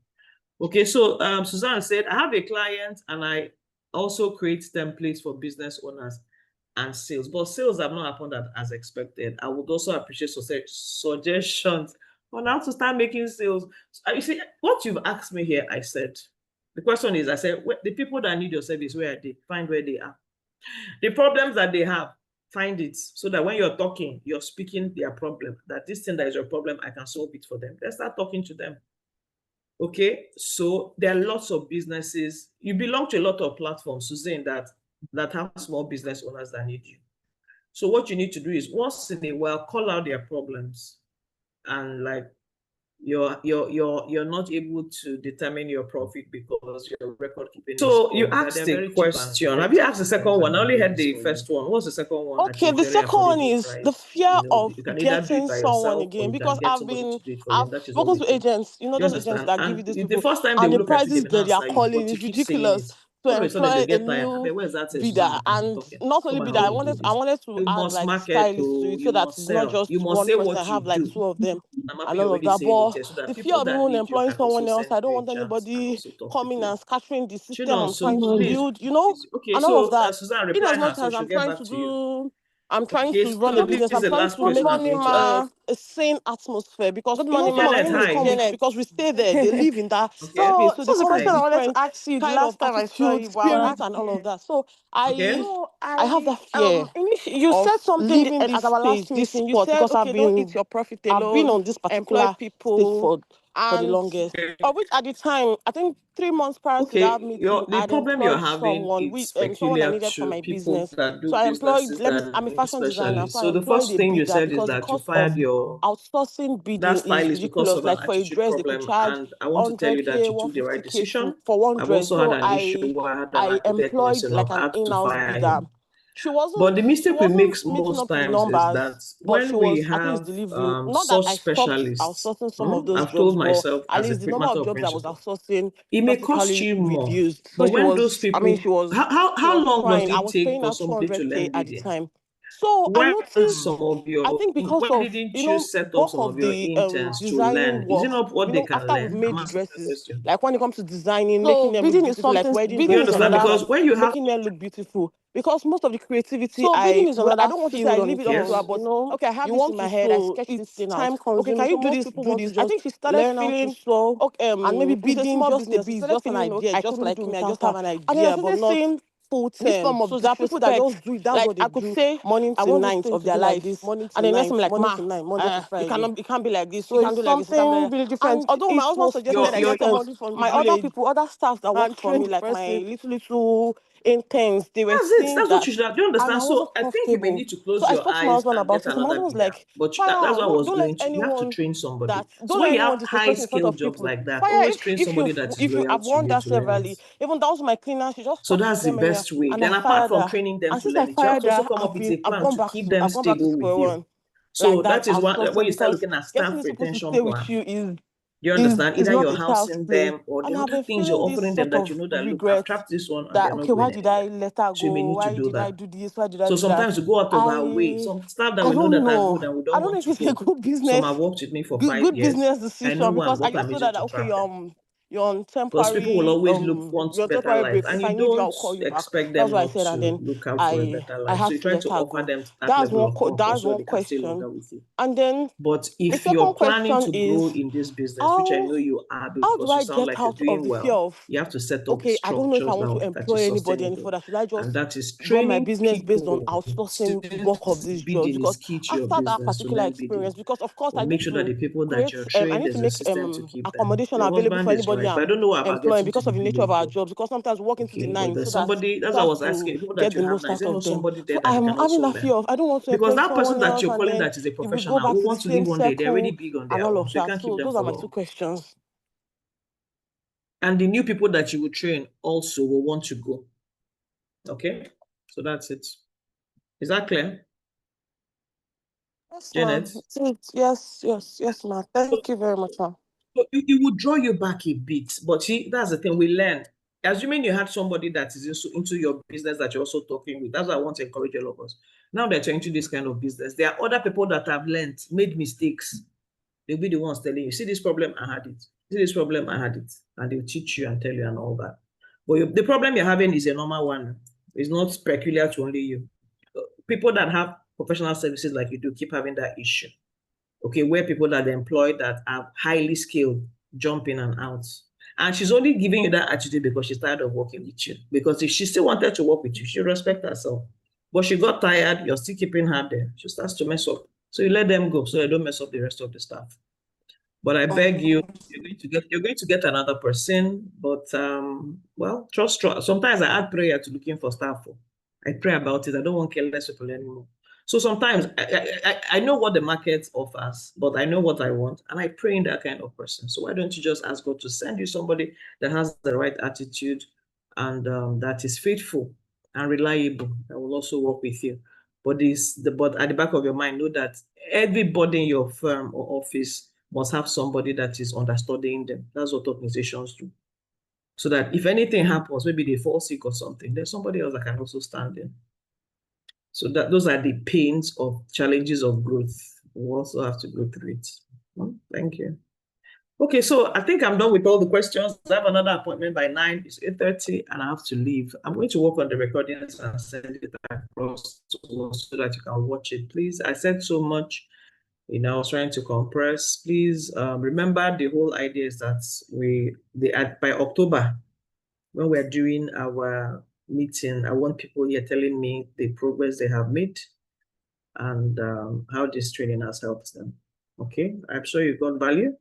Okay, so Suzanne said, I have a client and I also create templates for business owners and sales, but sales have not happened as expected. I would also appreciate suggestions on how to start making sales. So, you see, what you've asked me here, I said, the question is, I said, the people that need your service, where are they? Find where they are. The problems that they have, find it, so that when you're talking, you're speaking their problem, that this thing that is your problem, I can solve it for them. Let's start talking to them. Okay, so there are lots of businesses. You belong to a lot of platforms, Suzanne, that have small business owners that need you. So what you need to do is once in a while call out their problems, and like you're not able to determine your profit because your record keeping. So you asked a question. Have you asked the second one? I only heard the first one. What's the second one? Okay, the second one is the fear of getting someone again, because I've spoken to agents, those agents that give you this people, the first time and they the look at prices it, that they are calling is ridiculous to employ a new bidder. And not only bidder, I wanted to add like stylists to it, so that it's not just one person. I have like two of them and all of that. But the fear of even employing someone else, I don't want anybody coming and scattering the system I'm trying to build, and all of that. In as much as I'm trying to run a business, I'm trying to make a sane atmosphere, because my name is Janet, because we stay there, they live in that space, so they come with different kind of attitude, spirit, and all of that. So I have that fear You of said something leaving this at our last space, this meeting. You spot, said, because okay, don't eat your profit I've been alone, on this employ particular stage people, for the longest. Of which at the time, I think 3 months prior to that meeting, I'd employed someone someone I needed for my business. So I employed, I'm a fashion designer, so I employed a bidder, because the cost of outsourcing bidding is ridiculous. Like for a dress, they could charge 100K, 150K for one dress. So I employed like an in-house bidder. She wasn't meeting up to the numbers, but she was at least delivering. Not that I stopped outsourcing some of those jobs, but at least the number of jobs I was outsourcing it may cost drastically you more. reduced. So But when those people, she was how long trying. does I it was take paying for her somebody to 200K learn at the bidding? time. So I When noticed, some of your, I think because why of, didn't you set up bulk some of of your the interns to designing learn? Is it work, not what they can after we've learn? made I'm the asking the dresses, question. like when it comes to designing, So making them look bidding is beautiful, like something. wedding You dresses understand? and all Because that, when you have making them look beautiful. Because most of the creativity, So bidding is I another don't want to say I field on leave it its up to her, own. but You know, okay, I have you this in want my to head, I sew, sketch this it's thing out. time Okay, can consuming. you So do most this, people do want to this? I just think she started learn how to feeling, sew, and maybe it's a bidding, small just a business. She bit, started just an feeling idea, I just couldn't like do me, I just without have her. an And then I idea, but started not seeing full this term. form of So there are people that disrespect. just do it, that's Like what they I could do, say, morning I to want this night thing of to their be like lives. this, morning to And then next night, time, like, Monday ma, to night, Monday to Friday. it can't be like this, So it can't it's do like this, it can't be like something this. really different. And although my Each husband must suggested I get get somebody from the my other village people, other staff that and worked for train me, the like my person. little interns, they were That's it. seeing That's what that, you should have. Do you and I understand? wasn't So I think you may comfortable. need to close So I your spoke to my eyes husband and about get it, and my another husband was bidder. like, But fire, that's what I was don't let going to. You have to anyone train somebody. So don't when let you anyone have high disrespect in front scale of jobs people. like that, Fire, always train somebody that is if you loyal I've to won you that to learn it. severally. Even that was my cleaner, she just So talked that's to the them anyhow, best way. and Then I apart fired from her. training them And to since I learn it, you have fired to also her, come up with a plan to keep them I've gone back to stable with square you. one. So Like that that is one when outsourcing, you start because looking at staff getting these people to retention stay with plan. you You understand? is Either not you're a child's housing play. them or the And I've other been things you're feeling this offering them sort that you of know that look, I've regret, trapped this one and that they're okay, not why going did I anywhere. let her So you may go? need to Why do did I that. do this? Why did I So do that? sometimes we go out of our way. Some staff that I we know don't that are know. good and we I don't don't know want if to it's a go. good Some business, have worked with me for good 5 years. business I know decision, what because I I'm just know using that to okay, trap them. you're on Because people will temporary always want your better temporary life, break. and If you I need you, I'll don't call you back. expect That's them what I not said, and to then look out for a better I life. So had you to try let to her offer go. them that That's level one of comfort that's so one they can stay question. longer with you. And then But the if second you're planning question to is, grow in this business, which I know you are how do because you I sound get like you're out of doing the fear well, of, you have to set up okay, I don't know if I structures want to that is employ anybody any sustainable. further. Should I And just that is run my training business based on people. outsourcing the work of these jobs? Bidding is Because key to your after that business to particular learn bidding. experience, because of course But I make need sure that to the people that create, you're I trained, need to there's a make system to keep them. accommodation Your available for husband is anybody right, but I I'm don't know about employing getting to because the of the nature of our village. jobs. Because sometimes we work into the Okay, but night there's so that somebody, that's so what I as was asking, the to people that get you the have most now, is out there of not them. somebody there So that they I'm can having also that learn? fear of, I don't want to Because employ that person someone that else you're and calling then that is a if we go professional back who to the want to leave same one day, they're already circle big on and their all own. of So you that. can't keep So them those are for my two long. questions. And the new people that you will train also will want to go. Okay? So that's it. Is that clear? Yes, ma'am. Janet? Yes, ma'am. Thank you very much, ma'am. So it would draw you back a bit, but see, that's the thing we learn. Assuming you had somebody that is into your business that you're also talking with, that's what I want to encourage all of us. Now that you're into this kind of business, there are other people that have learned, made mistakes. They'll be the ones telling you, see this problem, I had it. See this problem, I had it. And they'll teach you and tell you and all that. But the problem you're having is a normal one. It's not peculiar to only you. People that have professional services like you do keep having that issue. Okay, where people that they employ that are highly skilled jump in and out. And she's only giving you that attitude because she's tired of working with you. Because if she still wanted to work with you, she'll respect herself. But she got tired, you're still keeping her there. She starts to mess up. So you let them go so they don't mess up the rest of the staff. But I beg you, you're going to get another person. But well, trust. Sometimes I add prayer to looking for staff. I pray about it. I don't want careless people anymore. So sometimes I know what the market offers, but I know what I want, and I pray in that kind of person. So why don't you just ask God to send you somebody that has the right attitude and that is faithful and reliable, that will also work with you. But but at the back of your mind, know that everybody in your firm or office must have somebody that is understudying them. That's what organizations do. So that if anything happens, maybe they fall sick or something, there's somebody else that can also stand in. So that those are the pains of challenges of growth. We also have to go through it. Thank you. Okay, so I think I'm done with all the questions. I have another appointment by 9. It's 8:30 and I have to leave. I'm going to work on the recordings and send it across to us so that you can watch it. Please, I said so much. I was trying to compress. Please remember the whole idea is that by October, when we're doing our meeting, I want people here telling me the progress they have made and how this training has helped them. Okay, I'm sure you got value.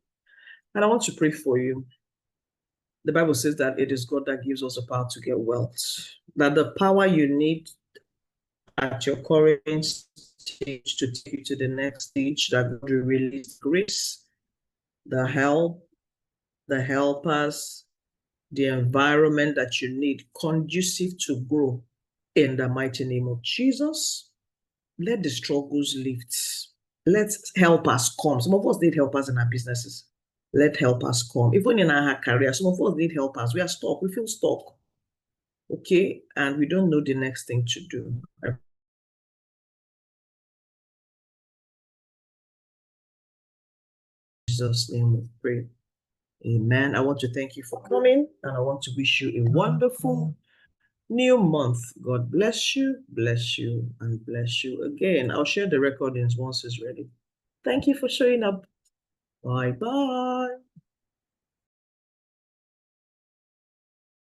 And I want to pray for you. The Bible says that it is God that gives us the power to get wealth. That the power you need at your current stage to take you to the next stage, that God will release grace, the help, the helpers, the environment that you need conducive to grow in the mighty name of Jesus. Let the struggles lift. Let helpers come. Some of us need helpers in our businesses. Let helpers come. Even in our career, some of us need helpers. We are stuck. We feel stuck. Okay? And we don't know the next thing to do. In Jesus' name we pray. Amen. I want to thank you for coming, and I want to wish you a wonderful new month. God bless you, and bless you again. I'll share the recordings once it's ready. Thank you for showing up. Bye-bye.